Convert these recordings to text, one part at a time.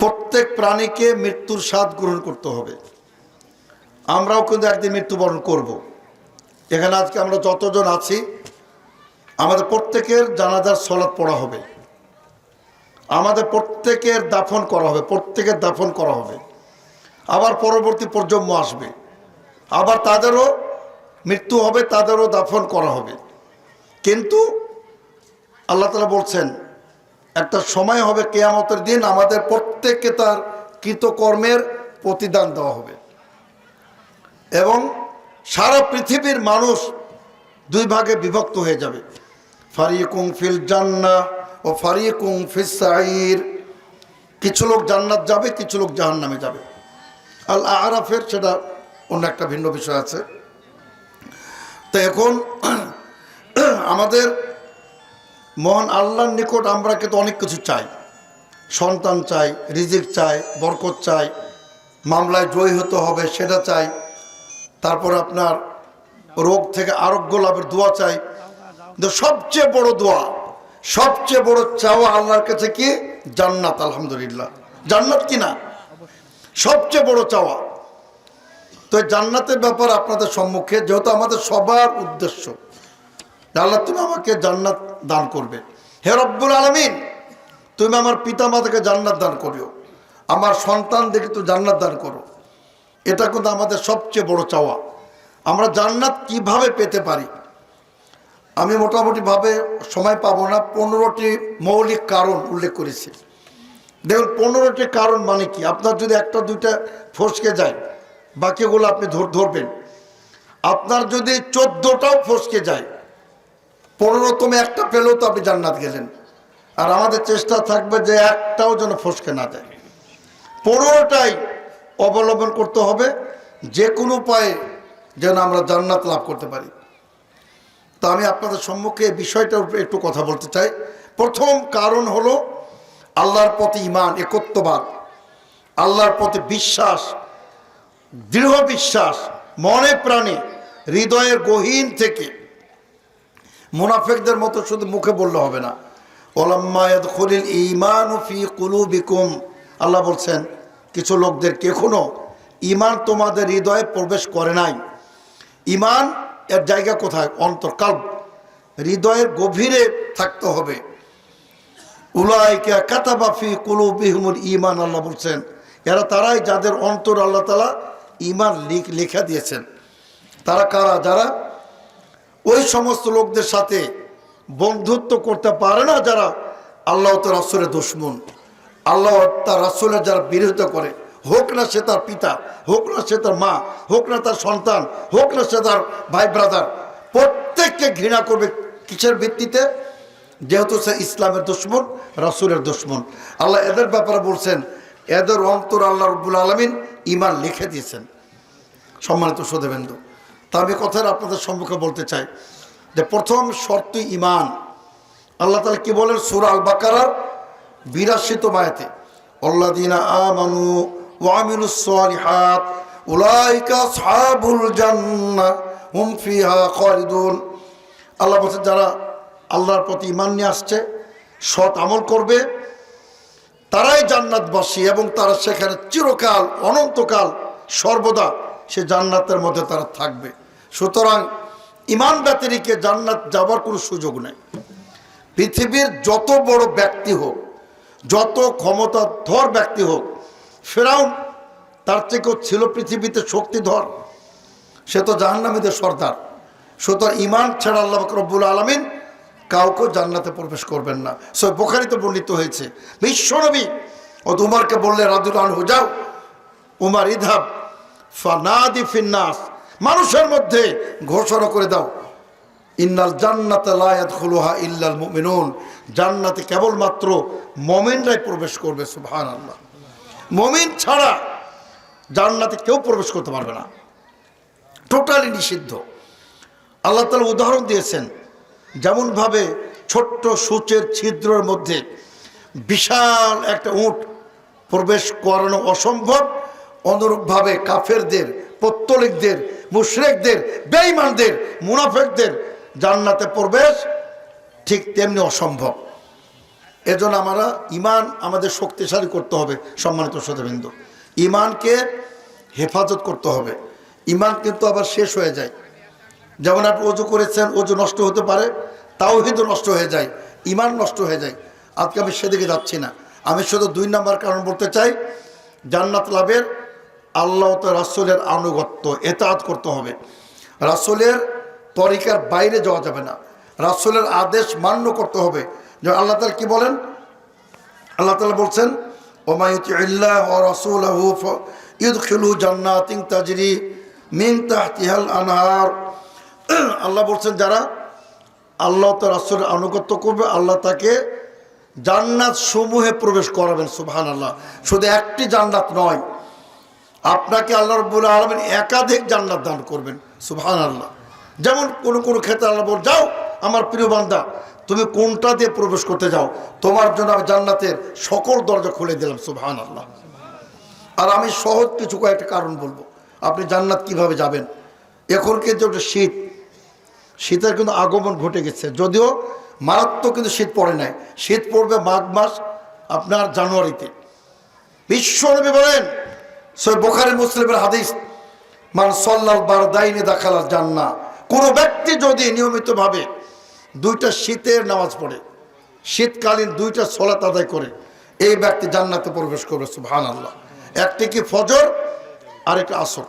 প্রত্যেক প্রাণীকে মৃত্যুর স্বাদ গ্রহণ করতে হবে। আমরাও কিন্তু একদিন মৃত্যুবরণ করব। এখানে আজকে আমরা যতজন আছি আমাদের প্রত্যেকের জানাজার সালাত পড়া হবে, আমাদের প্রত্যেকের দাফন করা হবে, প্রত্যেকের দাফন করা হবে। আবার পরবর্তী প্রজন্ম আসবে, আবার তাদেরও মৃত্যু হবে, তাদেরও দাফন করা হবে। কিন্তু আল্লাহ তাআলা বলছেন একটা সময় হবে কিয়ামতের দিন, আমাদের প্রত্যেককে তার কৃতকর্মের প্রতিদান দেওয়া হবে এবং সারা পৃথিবীর মানুষ দুই ভাগে বিভক্ত হয়ে যাবে। ফারিকুম ফিল জান্নাহ ও ফারিকুম ফিস সাঈর। কিছু লোক জান্নাত যাবে, কিছু লোক জাহান্নামে যাবে। আল আরাফের সেটা অন্য একটা ভিন্ন বিষয় আছে। তো এখন আমাদের মহান আল্লাহর নিকট আমরা কিন্তু অনেক কিছু চাই। সন্তান চাই, রিজিক চাই, বরকত চাই, মামলায় জয়ী হতে হবে সেটা চাই, তারপর আপনার রোগ থেকে আরোগ্য লাভের দোয়া চাই। কিন্তু সবচেয়ে বড় দোয়া, সবচেয়ে বড় চাওয়া আল্লাহর কাছে কি? জান্নাত। আলহামদুলিল্লাহ, জান্নাত কিনা সবচেয়ে বড় চাওয়া। তো জান্নাতের ব্যাপার আপনাদের সম্মুখে, যেহেতু আমাদের সবার উদ্দেশ্য আল্লাহ তুমি আমাকে জান্নাত দান করবে। হে রব্বুল আলামিন, তুমি আমার পিতা মাতাকে জান্নাত দান করিও, আমার সন্তান দেখে তো জান্নাত দান করো। এটা কিন্তু আমাদের সবচেয়ে বড় চাওয়া। আমরা জান্নাত কিভাবে পেতে পারি? আমি মোটামুটিভাবে সময় পাবো না, 15টি মৌলিক কারণ উল্লেখ করেছি। দেখুন 15টি কারণ মানে কি? আপনার যদি একটা দুইটা ফসকে যায়, বাকিগুলো আপনি ধরবেন। আপনার যদি 14টাও ফসকে যায়, 15তম একটা পেলেও তো আপনি জান্নাত গেলেন। আর আমাদের চেষ্টা থাকবে যে একটাও যেন ফসকে না যায়। 15টাই অবলম্বন করতে হবে, যে কোনো উপায়ে যেন আমরা জান্নাত লাভ করতে পারি। তো আমি আপনাদের সম্মুখে এই বিষয়টার উপরে একটু কথা বলতে চাই। প্রথম কারণ হলো আল্লাহর প্রতি ঈমান, একত্ববাদ, আল্লাহর প্রতি বিশ্বাস, দৃঢ় বিশ্বাস, মনে প্রাণে হৃদয়ের গহীন থেকে। মুনাফিকদের মতো শুধু মুখে বললে হবে না। ওয়ালাম্মা ইয়াদখুলুল ঈমানু ফি কুলুবিকুম, আল্লাহ বলছেন কিছু লোকদেরকে এখনো ঈমান তোমাদের হৃদয়ে প্রবেশ করে নাই। ঈমান এর জায়গা কোথায়? অন্তর, কাল্ব, হৃদয়ের গভীরে থাকতে হবে। উলাইকা কাতাবা ফি কুলুবিহিমুল ঈমান, আল্লাহ বলছেন এরা তারাই যাদের অন্তর আল্লাহ তাআলা ঈমান লেখা দিয়েছেন। তারা কারা? যারা ওই সমস্ত লোকদের সাথে বন্ধুত্ব করতে পারে না যারা আল্লাহ তার রাসূলের দুশমন, আল্লাহ তার রাসূলের যারা বিরোধিতা করে, হোক না সে তার পিতা, হোক না সে তার মা, হোক না তার সন্তান, হোক না সে তার ভাই ব্রাদার, প্রত্যেককে ঘৃণা করবে। কিসের ভিত্তিতে? যেহেতু সে ইসলামের দুশমন, রাসূলের দুশমন। আল্লাহ এদের ব্যাপারে বলছেন এদের অন্তর আল্লাহ রাব্বুল আলামিন ঈমান লিখে দিয়েছেন। সম্মানিত শ্রোতাবৃন্দ, তা আমি কথাটা আপনাদের সম্মুখে বলতে চাই যে প্রথম শর্ত ঈমান। আল্লাহ তাআলা কি বলেন সূরা আল বাকারার 82 আয়াতে? আল্লাযীনা আমানু ওয়া আমিলুস সালিহাত উলাইকা আসহাবুল জান্নাহ হুম ফিহা খালিদুন। আল্লাহ বলছেন যারা আল্লাহর প্রতি ঈমান নিয়ে আসছে, সৎ আমল করবে, তারাই জান্নাতবাসী এবং তারা সেখানে চিরকাল, অনন্তকাল, সর্বদা সে জান্নাতের মধ্যে তারা থাকবে। সুতরাং ঈমান ব্যতিরেকে জান্নাত যাবার কোনো সুযোগ নেই। পৃথিবীর যত বড় ব্যক্তি হোক, যত ক্ষমতাধর ব্যক্তি হোক, ফেরাউন তার থেকেও ছিল পৃথিবীতে শক্তিধর, সে তো জাহান্নামীদের সর্দার। সুতরাং ঈমান ছাড়া আল্লাহ রাব্বুল আলামিন কাউকে জান্নাতে প্রবেশ করবেন না। সহিহ বুখারীতে বর্ণিত হয়েছে বিশ্বনবী ও উমরকে বললে রাদিয়াল্লাহু আনহু, যাও উমর ইযহাব ফানাদি ফিন্নাস, মানুষের মধ্যে ঘোষণা করে দাও ইন্নাল জান্নাতা লা ইয়াদখুলুহা ইল্লাল মুমিনুন, জান্নাতে কেবলমাত্র মুমিনরাই প্রবেশ করবে। সুবহানাল্লাহ, মুমিন ছাড়া জান্নাতে কেউ প্রবেশ করতে পারবে না, টোটালি নিষিদ্ধ। আল্লাহ তাআলা উদাহরণ দিয়েছেন যেমনভাবে ছোট্ট সূচের ছিদ্রের মধ্যে বিশাল একটা উট প্রবেশ করানো অসম্ভব, অনুরূপভাবে কাফেরদের, পত্তলিকদের, মুশরিকদের, বেঈমানদের, মুনাফিকদের জান্নাতে প্রবেশ ঠিক তেমনি অসম্ভব। এজন্য আমরা ইমান আমাদের শক্তিশালী করতে হবে। সম্মানিত শ্রোতাবৃন্দ, ইমানকে হেফাজত করতে হবে। ইমান কিন্তু আবার শেষ হয়ে যায়। যেমন আপনি ওযু করেছেন, ওযু নষ্ট হতে পারে, তাওহীদও নষ্ট হয়ে যায়, ইমান নষ্ট হয়ে যায়। আজকে আমি সেদিকে যাচ্ছি না। আমি শুধু 2 নম্বর কারণ বলতে চাই, জান্নাত লাভের আল্লাহ ও রাসূলের আনুগত্য, ইতাআত করতে হবে। রাসূলের তরিকার বাইরে যাওয়া যাবে না, রাসূলের আদেশ মান্য করতে হবে। যে আল্লাহ তাআলা কি বলেন? আল্লাহ তাআলা বলছেন, ওয়া ইউতিইল্লাহ ওয়া রাসূলাহু ইউদখিলু জান্নাতিন তাজরি মিন তাহতিহাল আনহার। আল্লাহ বলছেন, যারা আল্লাহ তার রাসূলের আনুগত্য করবে, আল্লাহ তাকে জান্নাত সমূহে প্রবেশ করাবেন। সুবহানাল্লাহ। শুধু একটি জান্নাত নয়, আপনাকে আল্লাহ রাব্বুল আলামিন একাধিক জান্নাত দান করবেন। সুবহানাল্লাহ। যেমন কোন ক্ষেত্রে আল্লাহ বল, যাও আমার প্রিয় বান্দা, তুমি কোনটা দিয়ে প্রবেশ করতে যাও, তোমার জন্য আমি জান্নাতের সকল দরজা খুলে দিলাম। সুবহানাল্লাহ। আর আমি সহজ কিছু কয়েকটা কারণ বলবো, আপনি জান্নাত কিভাবে যাবেন। এখন কিন্তু একটা শীতের কিন্তু আগমন ঘটে গেছে, যদিও মারাত্মক কিন্তু শীত পড়ে নাই। শীত পড়বে মাঘ মাস, আপনার জানুয়ারিতে। বিশ্বনবী বলেন, সহিহ বুখারী মুসলিমের হাদিস, মান সাল্লাল বারদাইনি দাখালাল জান্নাহ। কোন ব্যক্তি যদি নিয়মিতভাবে 2টা শীতের নামাজ পড়ে, শীতকালীন 2টা সালাত আদায় করে, এই ব্যক্তি জান্নাতে প্রবেশ করবে। সুবহানাল্লাহ। একটি কি ফজর, আর একটা আসর।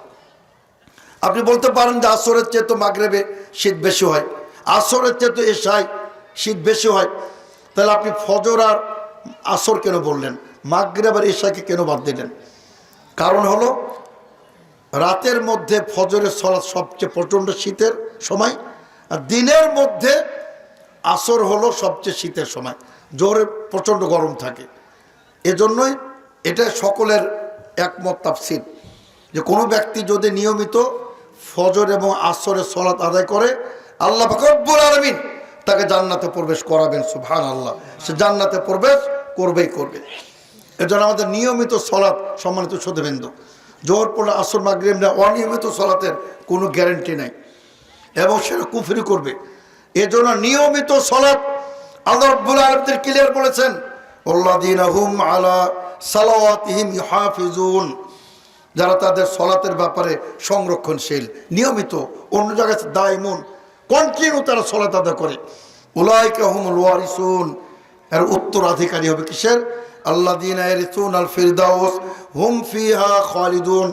আপনি বলতে পারেন যে আসরের চেয়ে তো মাগরিবে শীত বেশি হয়, আসরের চেয়ে তো এশায় শীত বেশি হয়, তাহলে আপনি ফজর আর আসর কেন বললেন, মাগরিব আর এশাকে কেন বাদ দিলেন? কারণ হলো, রাতের মধ্যে ফজরের সালাত সবচেয়ে প্রচণ্ড শীতের সময়, আর দিনের মধ্যে আসর হলো সবচেয়ে শীতের সময়, জোরে প্রচণ্ড গরম থাকে। এজন্যই এটা সকলের একমত তাফসীর, যে কোনো ব্যক্তি যদি নিয়মিত ফজর এবং আসরের সালাত আদায় করে, আল্লাহ পাক রব্বুল আলামিন তাকে জান্নাতে প্রবেশ করাবেন। সুবহানাল্লাহ। সে জান্নাতে প্রবেশ করবেই করবে। এজন্য আমাদের নিয়মিত সালাত, সম্মানিত শ্রোতাবৃন্দ, জোহর পড়লে আসর মাগরিব না, অনিয়মিত সালাতের কোনো গ্যারান্টি নাই, এবং সেটা কুফরি করবে। এজন্য নিয়মিত সালাত আল্লাহ রাব্বুল আলামিন ক্লিয়ার বলেছেন, আল্লাযীনা হুম আলা সালাওয়াতিহিম ইউহাফিজুন, যারা তাদের সালাতের ব্যাপারে সংরক্ষণশীল, নিয়মিত, অন্য জায়গায় দায়মুন, কন্টিনিউ তারা সালাত আদায় করে, উলাইকা হুমুল ওয়ারিসুন, এর উত্তরাধিকারী হবে কিসের? আল্লাযীনা ইয়ারিসুনাল ফিরদাউস হুম ফিহা খালিদুন।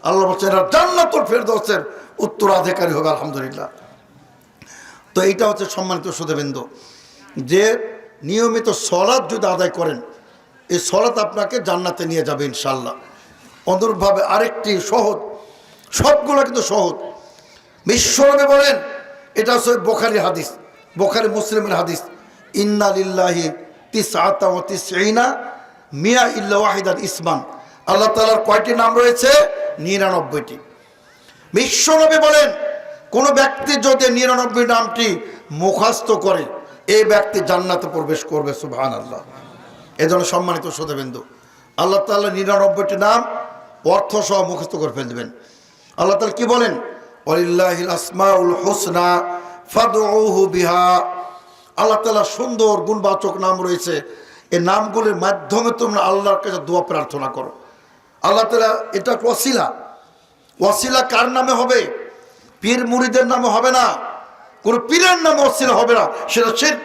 আল্লাহ বলছেন জান্নাতুল ফিরদাউসের উত্তরাধিকারী হবে। আলহামদুলিল্লাহ। তো এইটা হচ্ছে সম্মানিত শ্রোতাবৃন্দ, যে নিয়মিত সালাত যদি আদায় করেন, এই সালাত আপনাকে জান্নাতে নিয়ে যাবে ইনশাআল্লাহ। অনুরূপভাবে আরেকটি সহজ, সবগুলো কিন্তু সহজ। বিশ্বনবী বলেন, এটা হচ্ছে বুখারী হাদিস, বুখারী মুসলিমের হাদিস, ইন্না লিল্লাহি তিসআতা ওয়া তিসঈনা মিয়া ইল্লা ওয়াহিদান ইসমান। আল্লাহ তাআলার কয়টি নাম রয়েছে? 99টি। বিশ্বনবী বলেন, কোন ব্যক্তি যদি 99 নামটি মুখস্থ করে, এই ব্যক্তি জান্নাতে প্রবেশ করবে। সুবহানাল্লাহ। এজন্য সম্মানিত শ্রোতাবৃন্দ, আল্লাহ তাআলা 99টি নাম অর্থ সহ মুখস্থ করে ফেলবেন। আল্লাহ তাআলা কি বলেন? ওয়ালিল্লাহিল আসমাউল হুসনা ফাদউহু বিহা। আল্লাহ তাআলা সুন্দর গুণবাচক নাম রয়েছে, এই নামগুলির মাধ্যমে তোমরা আল্লাহর কাছে দোয়া প্রার্থনা করো। আল্লাহ তাআলা এটা ওয়াসিলা। ওয়াসিলা কার নামে হবে? পীর মুরিদের নামে হবে না, কোন পীরের নামে ওয়াসিলা হবে না, সেটা শিরক।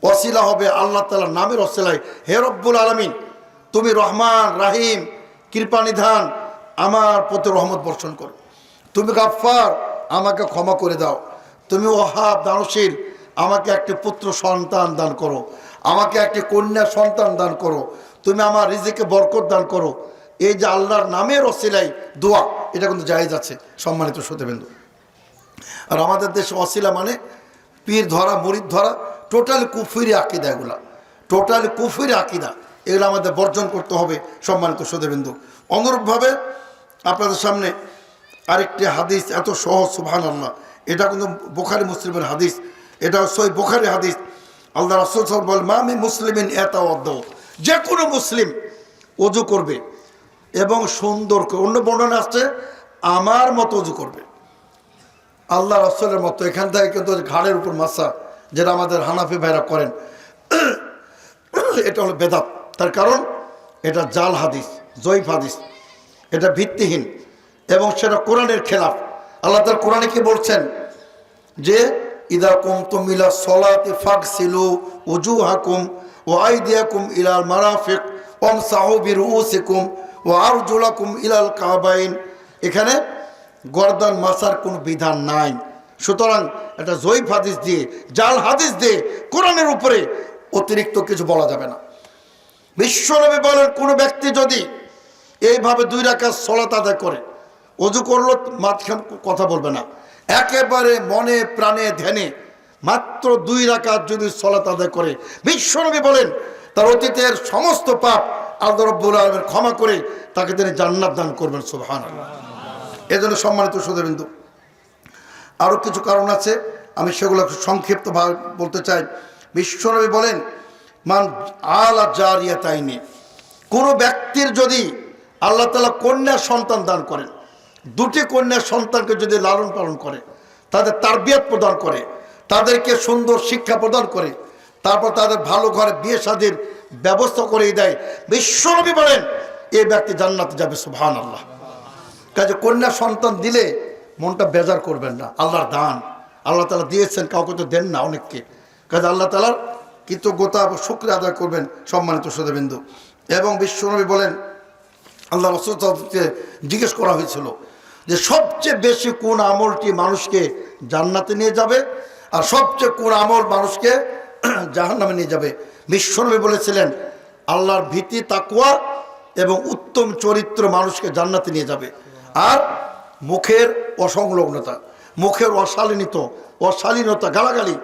ওয়াসিলা হবে আল্লাহ তাআলার নামের ওয়াসিলায়। হে রব্বুল আলামিন, তুমি রহমান রাহিম, কৃপানিধান, আমার প্রতি রহমত বর্ষণ করো। তুমি গাফফার, আমাকে ক্ষমা করে দাও। তুমি ওয়াহাব, দানশীল, আমাকে একটি পুত্র সন্তান দান করো, আমাকে একটি কন্যা সন্তান দান করো। তুমি আমার রিজিকে বরকত দান করো। এই যে আল্লাহর নামের ওসিলায় দোয়া, এটা কিন্তু জায়েজ আছে। সম্মানিত শ্রোতাবৃন্দ, আর আমাদের দেশে ওসিলা মানে পীর ধরা, মুরিদ ধরা, টোটালি কুফরি আকিদা, এগুলা টোটালি কুফরি আকিদা, এগুলো আমাদের বর্জন করতে হবে। সম্মানিত শ্রোতাবৃন্দ, অনুরূপভাবে আপনাদের সামনে আরেকটি হাদিস, এত সহজ, সুবহানাল্লাহ। এটা কিন্তু বুখারী মুসলিমের হাদিস, এটা সহিহ বুখারী হাদিস। আল্লাহ রাসূল সাল্লাল্লাহু আলাইহি ওয়াসাল্লাম বলেন, মা মিন মুসলিমিন ইয়াতাওয়াদ্দা, যে কোনো মুসলিম ওযু করবে এবং সুন্দর করে, অন্য বর্ণনা আসছে আমার মতো ওযু করবে, আল্লাহ রাসূলের মতো। এখান থেকে কিন্তু ঘাড়ের উপর মাসা, যেটা আমাদের হানাফি ভাইরা করেন, এটা হলো বেদাত। তার কারণ এটা জাল হাদিস, জয়ীফ হাদিস, এটা ভিত্তিহীন এবং সেটা কোরআনের খেলাফ। আল্লাহ তাআলা কোরআনে কি বলছেন যে ইদা কুমতুম ইলা সলাতি ফাগসিলু উজুহাকুম ওয়া আইদিয়াকুম ইলাল মারাফিক ওয়ামসাহু বিরুউসিকুম ওয়া আরজুলাকুম ইলাল কাবাইন। এখানে গর্দান মাসার কোনো বিধান নাই। সুতরাং এটা জয়ীফ হাদিস দিয়ে, জাল হাদিস দিয়ে কোরআনের উপরে অতিরিক্ত কিছু বলা যাবে না। বিশ্বনবী বলেন কোনো ব্যক্তি যদি এইভাবে 2 রাকাত সালাত আদায় করে, ওযু করলো, মাঝখান কথা বলবে না, একেবারে মনে প্রাণে ধ্যানে মাত্র 2 রাকাত যদি সালাত আদায় করে, বিশ্বনবী বলেন তার অতীতের সমস্ত পাপ আল্লাহ রাব্বুল আলামিন ক্ষমা করে তাকে তিনি জান্নাত দান করবেন। সুবহানাল্লাহ। এজন্য সম্মানিত সুধীবৃন্দ, আরও কিছু কারণ আছে, আমি সেগুলো সংক্ষিপ্তভাবে বলতে চাই। বিশ্বনবী বলেন মান আলা জারিয়াতাইনি, কোনো ব্যক্তির যদি আল্লাহ তাআলা কন্যা সন্তান দান করেন, 2টি কন্যা সন্তানকে যদি লালন পালন করে, তাদের তারবিয়ত প্রদান করে, তাদেরকে সুন্দর শিক্ষা প্রদান করে, তারপর তাদের ভালো ঘরে বিয়ে শাদীর ব্যবস্থা করে দেয়, বিশ্বনবী বলেন এই ব্যক্তি জান্নাতে যাবে। সুবহানাল্লাহ। কাজে কন্যা সন্তান দিলে মনটা বেজার করবেন না, আল্লাহর দান, আল্লাহ তাআলা দিয়েছেন, কাউকে তো দেন না অনেককে। কাজে আল্লাহ তাআলার কৃতজ্ঞতা ও শুকরিয়া আদায় করবেন সম্মানিত সুধীবৃন্দ। এবং বিশ্বনবী বলেন, আল্লাহ রাসূলকে জিজ্ঞেস করা হয়েছিল যে সবচেয়ে বেশি কোন আমলটি মানুষকে জান্নাতে নিয়ে যাবে আর সবচেয়ে কোন আমল মানুষকে জাহান্নামে নিয়ে যাবে। বিশ্বনবী বলেছিলেন আল্লাহর ভীতি, তাকওয়া এবং উত্তম চরিত্র মানুষকে জান্নাতে নিয়ে যাবে। আর মুখের অসংলগ্নতা, মুখের অশালীনতা, গালাগালি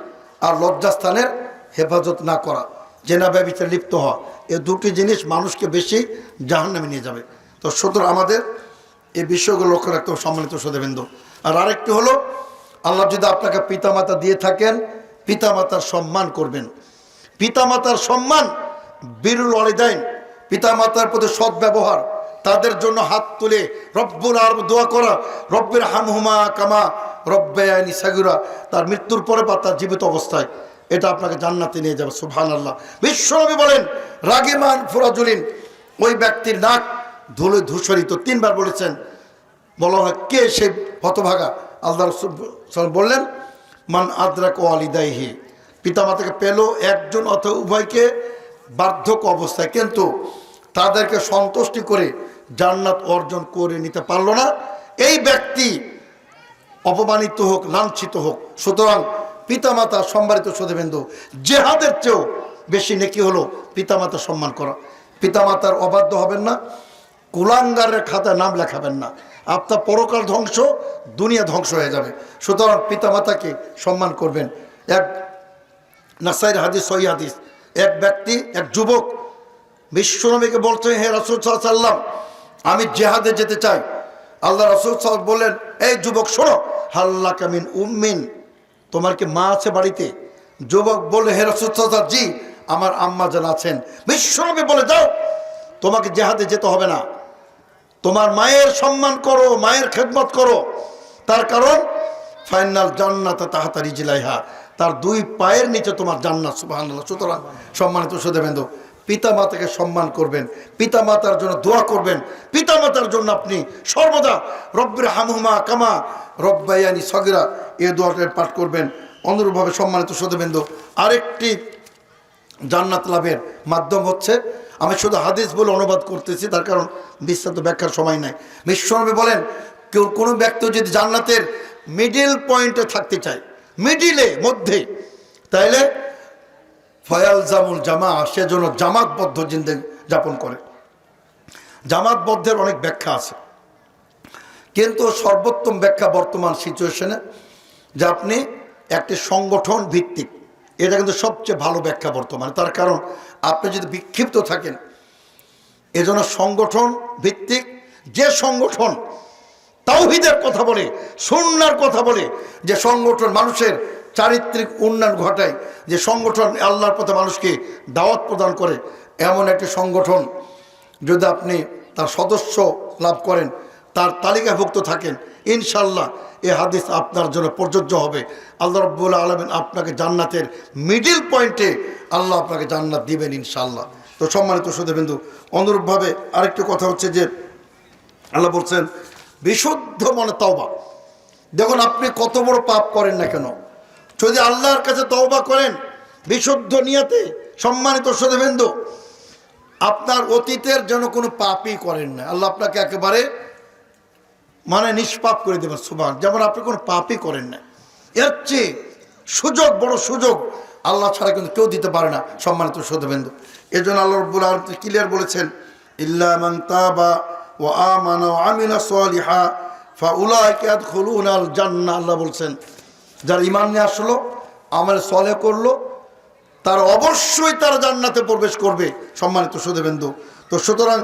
আর লজ্জাস্থানের হেফাজত না করা, জেনা ব্যভিচারে লিপ্ত হওয়া, এই 2টি জিনিস মানুষকে বেশি জাহান্নামে নিয়ে যাবে। তো সুতরাং আমাদের এই বিষয়গুলো লক্ষ্য রাখতে হবে সম্মানিত সুধীবৃন্দ। আর আরেকটি হলো, আল্লাহ যদি আপনাকে পিতামাতা দিয়ে থাকেন, পিতামাতার সম্মান করবেন। পিতামাতার সম্মান, বিরুল ওয়ালিদাইন, পিতামাতার প্রতি সদ্ব্যবহার, তাদের জন্য হাত তুলে রব্বুল আলামিন দোয়া করা, রব্বির হামহুমা কামা রব্বায়ানি সাগীরা, তার মৃত্যুর পরে বা তার জীবিত অবস্থায়, এটা আপনাকে জান্নাতে নিয়ে যাবে। সুবহানাল্লাহ। বিশ্বনবী বলেন রাগিমান ফুরাজুলিন, ওই ব্যক্তির নাক ধুলো ধূসরিত। 3 বার বলেছেন। বলা হয় কে সেই হতভাগা? আল্লাহ রাসূল বললেন মান আদরাক ওয়ালিদাইহি, পিতামাতাকে পেল একজন অথবা উভয়কে বার্ধক্য অবস্থায়, কিন্তু তাদেরকে সন্তুষ্টি করে জান্নাত অর্জন করে নিতে পারল না, এই ব্যক্তি অপমানিত হোক, লাঞ্ছিত হোক। সুতরাং পিতামাতা সম্মানিত সুধীবৃন্দ, জেহাদের চেয়েও বেশি নেকি হলো পিতামাতা সম্মান করা। পিতামাতার অবাধ্য হবেন না, কুলাঙ্গারের খাতায় নাম লেখাবেন না, আপনার পরকাল ধ্বংস, দুনিয়া ধ্বংস হয়ে যাবে। সুতরাং পিতামাতাকে সম্মান করবেন। এক নাসাইর হাদিস, সহিহ হাদিস, এক ব্যক্তি, এক যুবক বিশ্বনবীকে বলছে হে রাসূল সাল্লাল্লাহু আলাইহি ওয়াসাল্লাম, আমি জিহাদে যেতে চাই। আল্লাহ রাসূল সাল্লাল্লাহু আলাইহি ওয়াসাল্লাম বললেন, এই যুবক শোনো, হাল্লাকা মিন উম্মিন, তোমার কি মা আছে বাড়িতে? যুবক বলে হে রাসূল সাল্লাল্লাহু আলাইহি ওয়াসাল্লাম, জি আমার আম্মা জান আছেন। বিশ্বনবী বলে যাও, তোমাকে জিহাদে যেতে হবে না, তোমার মায়ের সম্মান করো, মায়ের খেদমত করো, তার কারণ ফাইনাল জান্নাতা তাহতা রিজলাইহা, তার 2 পায়ের নিচে তোমার জান্নাত। সুবহানাল্লাহ। সুতরাং সম্মানিত সুধীবৃন্দ, পিতামাতাকে সম্মান করবেন, পিতামাতার জন্য দোয়া করবেন, পিতামাতার জন্য আপনি সর্বদা রব্বির হামহুমা কামা রব্বায়ানি সাগীরা এই দোয়াটা পাঠ করবেন। অনুরূপভাবে সম্মানিত সুধীবৃন্দ, আরেকটি জান্নাত লাভের মাধ্যম হচ্ছে, আমি শুধু হাদিস বলে অনুবাদ করতেছি, তার কারণ বিস্তারিত ব্যাখ্যার সময় নাই। বিশ্বনবী বলেন কেউ কোনো ব্যক্তি যদি জান্নাতের মিডিল পয়েন্টে থাকতে চায়, মিডিলে মধ্যে, তাইলে ফয়ালজামুল জামা, সেজন্য জামাতবদ্ধ জিন্দেগি যাপন করে। জামাতবদ্ধের অনেক ব্যাখ্যা আছে, কিন্তু সর্বোত্তম ব্যাখ্যা বর্তমান সিচুয়েশনে যে আপনি একটি সংগঠন ভিত্তিক, এটা কিন্তু সবচেয়ে ভালো ব্যাখ্যা বর্তমানে। তার কারণ আপনি যদি বিক্ষিপ্ত থাকেন, এজন্য সংগঠন ভিত্তিক, যে সংগঠন তাওহীদের কথা বলে, সুন্নাহর কথা বলে, যে সংগঠন মানুষের চারিত্রিক উন্নয়ন ঘটায়, যে সংগঠন আল্লাহর পথে মানুষকে দাওয়াত প্রদান করে, এমন একটি সংগঠন যদি আপনি তার সদস্য লাভ করেন, তার তালিকাভুক্ত থাকেন, ইনশাল্লাহ এই হাদিস আপনার জন্য প্রযোজ্য হবে। আল্লাহ রাব্বুল আলামিন আপনাকে জান্নাতের মিডিল পয়েন্টে আল্লাহ আপনাকে জান্নাত দিবেন ইনশাল্লাহ। তো সম্মানিত শ্রোতাবৃন্দু, অনুরূপভাবে আরেকটি কথা হচ্ছে যে আল্লাহ বলছেন বিশুদ্ধ মনে তওবা। দেখুন আপনি কত বড় পাপ করেন না কেন, যদি আল্লাহর কাছে তওবা করেন বিশুদ্ধ নিয়তে, সম্মানিত শ্রোতাবৃন্দু, আপনার অতীতের যেন কোনো পাপই করেন না, আল্লাহ আপনাকে একেবারে মানে নিষ্পাপ করে দেবেন। সুবহান, যেমন আপনি কোনো পাপই করেন না। এর চেয়ে সুযোগ, বড় সুযোগ আল্লাহ ছাড়া কিন্তু কেউ দিতে পারে না। সম্মানিত শ্রোতাবৃন্দু, এই জন্য আল্লাহ রাব্বুল আলামিন ক্লিয়ার বলেছেন, ইল্লা মান তাবা ওয়া আমানা ওয়া আমিলা সালিহা ফাউলাইকা ইয়াদখুলুনাল জান্নাহ। আল্লাহ বলছেন যারা ঈমান নিয়ে আসলো, আমল সালেহ করলো, তারা অবশ্যই তারা জান্নাতে প্রবেশ করবে। সম্মানিত শ্রোতাবৃন্দু, তো সুতরাং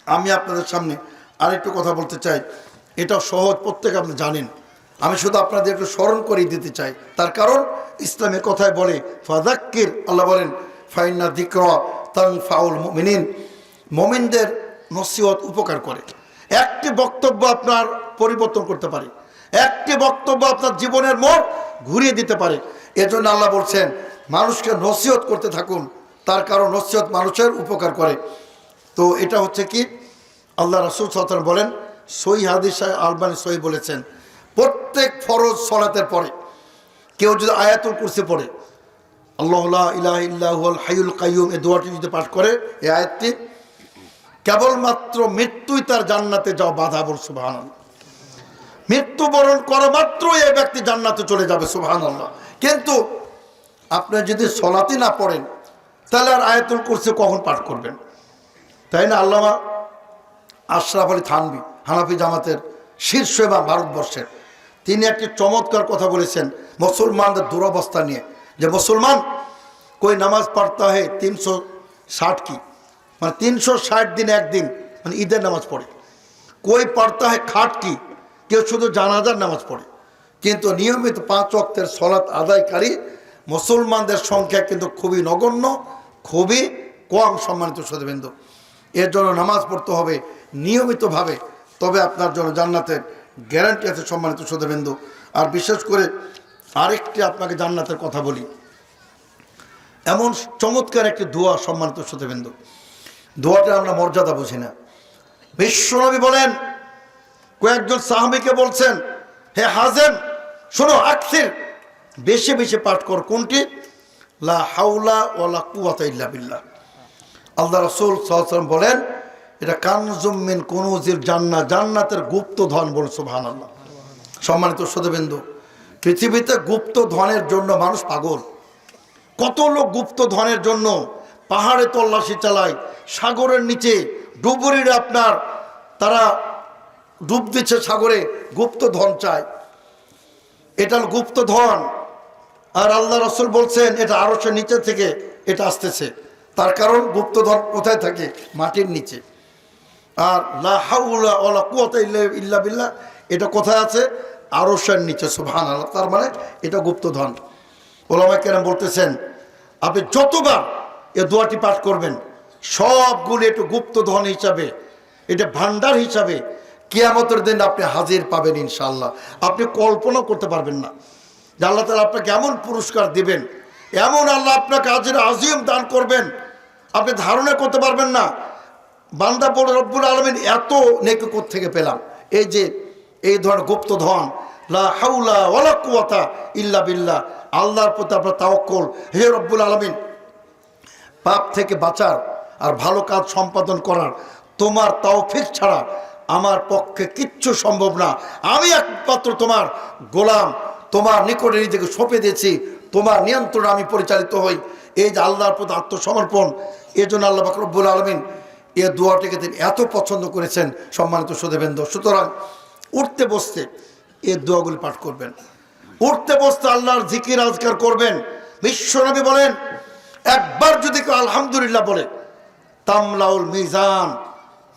আমি আপনাদের সামনে আরেকটু কথা বলতে চাই, এটা সহজ, প্রত্যেকে আপনি জানেন, আমি শুধু আপনাদের একটু স্মরণ করিয়ে দিতে চাই। তার কারণ ইসলামের কথায় বলে ফাযাক্কির, আল্লাহ বলেন ফাইন্না যিকরা তানফাউল মুমিনিন, মুমিনদের নসিহত উপকার করে। একটি বক্তব্য আপনার পরিবর্তন করতে পারে, একটি বক্তব্য আপনার জীবনের মোড় ঘুরিয়ে দিতে পারে। এজন্য আল্লাহ বলছেন মানুষকে নসিহত করতে থাকুন, তার কারণ নসিহত মানুষের উপকার করে। তো এটা হচ্ছে কি, আল্লাহ রাসূল সাল্লাল্লাহু আলাইহি ওয়াসাল্লাম বলেন, সহিহ হাদিস আলবানী সহিহ বলেছেন, প্রত্যেক ফরজ সালাতের পরে কেউ যদি আয়াতুল কুরসি পড়ে, আল্লাহু লা ইলাহা ইল্লা হুয়াল হাইয়ুল কাইয়ুম, এই দোয়াটি যদি পাঠ করে, এই আয়াতটি, কেবলমাত্র মৃত্যুই তার জান্নাতে যাওয়া বাধা। বল সুবহানাল্লাহ। মৃত্যুবরণ করা মাত্রই এই ব্যক্তি জান্নাতে চলে যাবে। সুবহানাল্লাহ। কিন্তু আপনি যদি সলাতই না পড়েন, তাহলে আর আয়াতুল কুরসি কখন পাঠ করবেন? তাই না? আল্লামা আশরাফ আলী থানভী, হানাফি জামাতের শীর্ষ এবং ভারতবর্ষের, তিনি একটি চমৎকার কথা বলেছেন মুসলমানদের দুরবস্থা নিয়ে, যে মুসলমান কোই নামাজ পড়তা হে 360 কি, মানে 360 দিন একদিন, মানে ঈদের নামাজ পড়ে, কোই পড়তা হে খাট কি, কেউ শুধু জানাজার নামাজ পড়ে, কিন্তু নিয়মিত 5 ওয়াক্তের সলাত আদায়কারী মুসলমানদের সংখ্যা কিন্তু খুবই নগণ্য, খুবই কম। সম্মানিত শ্রোতাবৃন্দ, এর জন্য নামাজ পড়তে হবে নিয়মিতভাবে, তবে আপনার জন্য জান্নাতের গ্যারান্টি আছে। সম্মানিত শ্রোতাবৃন্দ, আর বিশেষ করে আরেকটি আপনাকে জান্নাতের কথা বলি, এমন চমৎকার একটি দোয়া। সম্মানিত শ্রোতাবৃন্দ, দোয়াটা আমরা মর্যাদা বুঝি না। বিশ্বনবী বলেন, কয়েকজন সাহাবীকে বলছেন, হে হাজেম শোনো, আকসির, বেশি বেশি পাঠ কর। কোনটি? লা হাওলা ওয়ালা কুওয়াতা ইল্লা বিল্লাহ। আল্লাহ রাসূল সাল্লাল্লাহু আলাইহি ওয়াসাল্লাম বলেন, এটা কানজুম মিন কুনুজিল জান্নাহ, জান্নাতের গুপ্ত ধন। বল সুবহানাল্লাহ। সম্মানিত শ্রোতাবৃন্দু, পৃথিবীতে গুপ্ত ধনের জন্য মানুষ পাগল। কত লোক গুপ্ত ধনের জন্য পাহাড়ে তল্লাশি চালায়, সাগরের নিচে ডুবুরিরা আপনার তারা ডুব দিচ্ছে সাগরে, গুপ্ত ধন চায়। এটা গুপ্ত ধন। আর আল্লাহ রাসূল বলছেন এটা আরশের নিচে থেকে এটা আসতেছে। তার কারণ গুপ্ত ধন কোথায় থাকে? মাটির নিচে। আর লা হাওলা ওয়ালা কুওয়াতা ইল্লা বিল্লাহ, এটা কোথায় আছে? আরশের নিচে। সুবহানাল্লাহ। তার মানে এটা গুপ্ত ধন। ওলামায়ে কেরাম বলতেছেন, আপনি যতবার এ দোয়াটি পাঠ করবেন, সবগুলো একটু গুপ্ত ধন হিসাবে, এটা ভান্ডার হিসাবে কিয়ামতের দিন আপনি হাজির পাবেন ইনশাআল্লাহ। আপনি কল্পনা করতে পারবেন না যে আল্লাহ তাআলা আপনাকে এমন পুরস্কার দিবেন, এমন আল্লাহ আপনাকে আজর আজিম দান করবেন, আপনি ধারণা করতে পারবেন না। বান্দা বলে, রব্বুল আলামিন এত নেকি কোথা থেকে পেলাম? এই যে এই ধরনের গুপ্ত ধন, লা হাওলা ওয়ালা কুওয়াতা ইল্লা বিল্লাহ, আল্লাহর প্রতি আপনার তাওয়াক্কুল। হে রব্বুল আলামিন, পাপ থেকে বাঁচার আর ভালো কাজ সম্পাদন করার তোমার তৌফিক ছাড়া আমার পক্ষে কিচ্ছু সম্ভব না। আমি একমাত্র তোমার গোলাম, তোমার নিকটে নিজেকে সঁপে দিয়েছি, তোমার নিয়ন্ত্রণে আমি পরিচালিত হই। এই যে আল্লাহর প্রতি আত্মসমর্পণ, এই জন্য আল্লাহ পাক রব্বুল আলামিন এই দোয়াটিকে তিনি এত পছন্দ করেছেন। সম্মানিত শ্রোতাবৃন্দ, সুতরাং উঠতে বসতে এই দোয়াগুলি পাঠ করবেন, উঠতে বসতে আল্লাহর জিকির আজকার করবেন। বিশ্বনবী বলেন, একবার যদি কেউ আলহামদুলিল্লাহ বলে, তামলাউল মিজান,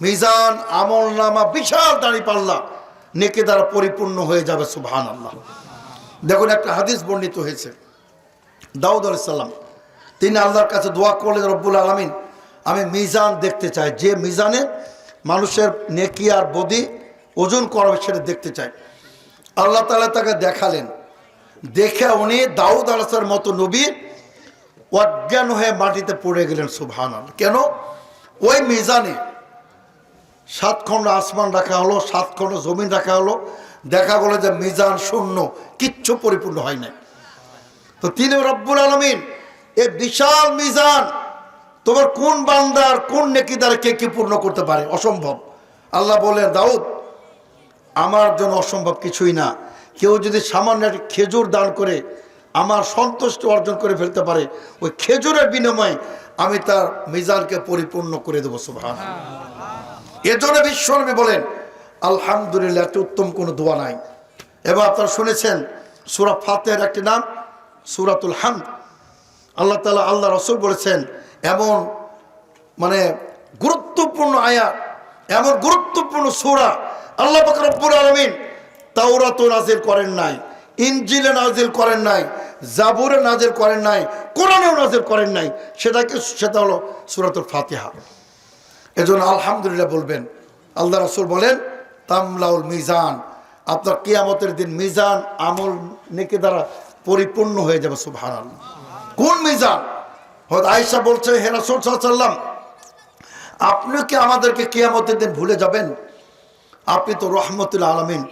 মিজান আমলনামা বিশাল দাঁড়িপাল্লা নেকি দ্বারা পরিপূর্ণ হয়ে যাবে। সুবহানাল্লাহ। দেখুন একটা হাদিস বর্ণিত হয়েছে, দাউদ আলাইহিস সালাম তিনি আল্লাহর কাছে দোয়া করলেন, রব্বুল আলামিন আমি মিজান দেখতে চাই, যে মিজানে মানুষের নেকি আর বদি ওজন করা হবে সেটা দেখতে চাই। আল্লাহ তাআলা তাকে দেখালেন, দেখে উনি দাউদ আলাইহিসসালামের মতো নবী অজ্ঞান হয়ে মাটিতে পড়ে গেলেন। সুবহানাল্লাহ। কেন? ওই মিজানে 7 খণ্ড আসমান রাখা হলো, 7 খণ্ড জমিন রাখা হলো, দেখা গেল যে মিজান শূন্য, কিচ্ছু পরিপূর্ণ হয় নাই। তো তিনি রব্বুল আলামিন এই বিশাল মিজান তোমার কোন বান্দার কোন নেকিদার কে কি পূর্ণ করতে পারে? অসম্ভব। আল্লাহ বলেন, দাউদ আমার জন্য অসম্ভব কিছুই না। কেউ যদি সামান্য একটা খেজুর দান করে আমার সন্তুষ্ট অর্জন করে ফেলতে পারে, ওই খেজুরের বিনিময়ে আমি তার মিজানকে পরিপূর্ণ করে দেবো। সুবহানাল্লাহ। এজন্য বিশ্বনবী বলেন আলহামদুলিল্লাহ, এত উত্তম কোনো দোয়া নাই। এবং আপনারা শুনেছেন সূরা ফাতিহার একটি নাম সূরাতুল হামদ। আল্লাহ তাআলা, আল্লাহ রাসূল বলেছেন এমন গুরুত্বপূর্ণ আয়াত, এমন গুরুত্বপূর্ণ সূরা আল্লাহ পাক রব্বুল আলামিন তাওরাতে নাজিল করেন নাই, ইনজিলে নাজিল করেন নাই, জাবুরে নাজিল করেন নাই, কোরআনেও নাজিল করেন নাই। সেটা হলো সূরাতুল ফাতিহা। এজন্য আলহামদুলিল্লাহ বলবেন। আল্লাহ রাসূল বলেন তামলাউল মিজান, আপনার কিয়ামতের দিন মিজান আমল নেকি দ্বারা পরিপূর্ণ হয়ে যাবে। সুবহানাল্লাহ। কোন মিজান? হযরত আয়েশা বলছে, হে রাসূল সাল্লাল্লাহু আলাইহি ওয়াসাল্লাম, আপনি কি আমাদেরকে কিয়ামতের দিন ভুলে যাবেন? আপনি তো রহমতুল আলামিন,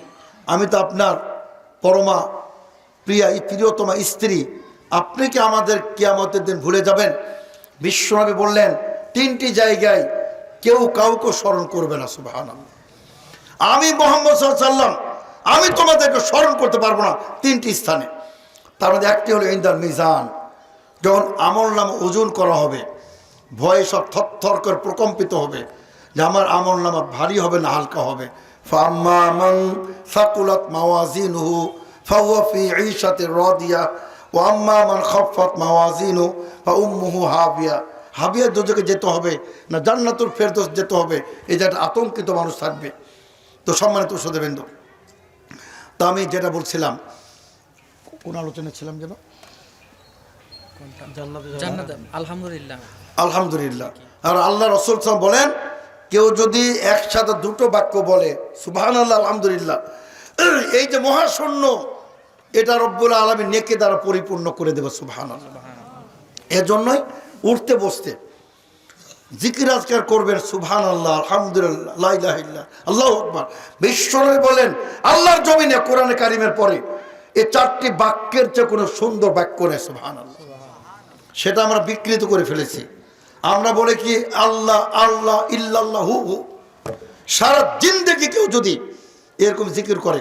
আমি তো আপনার পরমা প্রিয়তমা স্ত্রী, আপনি কি আমাদের কিয়ামতের দিন ভুলে যাবেন? বিশ্বনবী বললেন 3টি জায়গায় কেউ কাউকে স্মরণ করবে না। সুবহানাল্লাহ। আমি মুহাম্মদ সাল্লাল্লাহু আলাইহি ওয়াসাল্লাম, আমি তোমাদেরকে স্মরণ করতে পারবো না 3টি স্থানে। তার মধ্যে একটি হলো ইনদাল মিজান, যখন আমল নামা ওজন করা হবে, ভয়ে সব থরথর করে প্রকম্পিত হবে যে আমার আমল নামা ভারী হবে না হালকা হবে। ফাম্মা মান সাকুলাত মাওয়াজিনুহু ফাহুয়া ফি ঈশাতির রাদিয়া ওয়া আম্মা মান খাফফাত মাওয়াজিনুহু ফাউম্মুহু হাবিয়া। হাবিয়া দোজখে যেতে হবে না জান্নাতুল ফেরদৌস যেতে হবে, এই যে একটা আতঙ্কিত মানুষ থাকবে। তো সম্মানিত শ্রোতাবৃন্দ, তা আমি যেটা বলছিলাম, কোন আলোচনা ছিলাম যেন? জান্নাত। আলহামদুলিল্লাহ। আলহামদুলিল্লাহ। আর আল্লাহ রাসূল সাল্লাল্লাহু আলাইহি ওয়াসাল্লাম বলেন, কেউ যদি একসাথে 2টো বাক্য বলে সুবহানাল্লাহ আলহামদুলিল্লাহ, এই যে মহাশূন্য, এটা রব্বুল আলামিন নেকি দ্বারা পরিপূর্ণ করে দেবে। সুবহানাল্লাহ। এজন্যই উঠতে বসতে জিকির আজকার করবেন সুবহানাল্লাহ, আলহামদুলিল্লাহ, লা ইলাহা ইল্লাল্লাহ, আল্লাহু আকবার। বিশ্বনবী বলেন আল্লাহর জমিনে কোরআনে কারিমের পরে এই 4টি বাক্যের চেয়ে কোনো সুন্দর বাক্য নেই। সুবহানাল্লাহ। সেটা আমরা বিকৃত করে ফেলেছি। আমরা বলে কি আল্লাহ আল্লাহ ইল্লাল্লাহু। সারা জিন্দেগি কেউ যদি এরকম জিকির করে,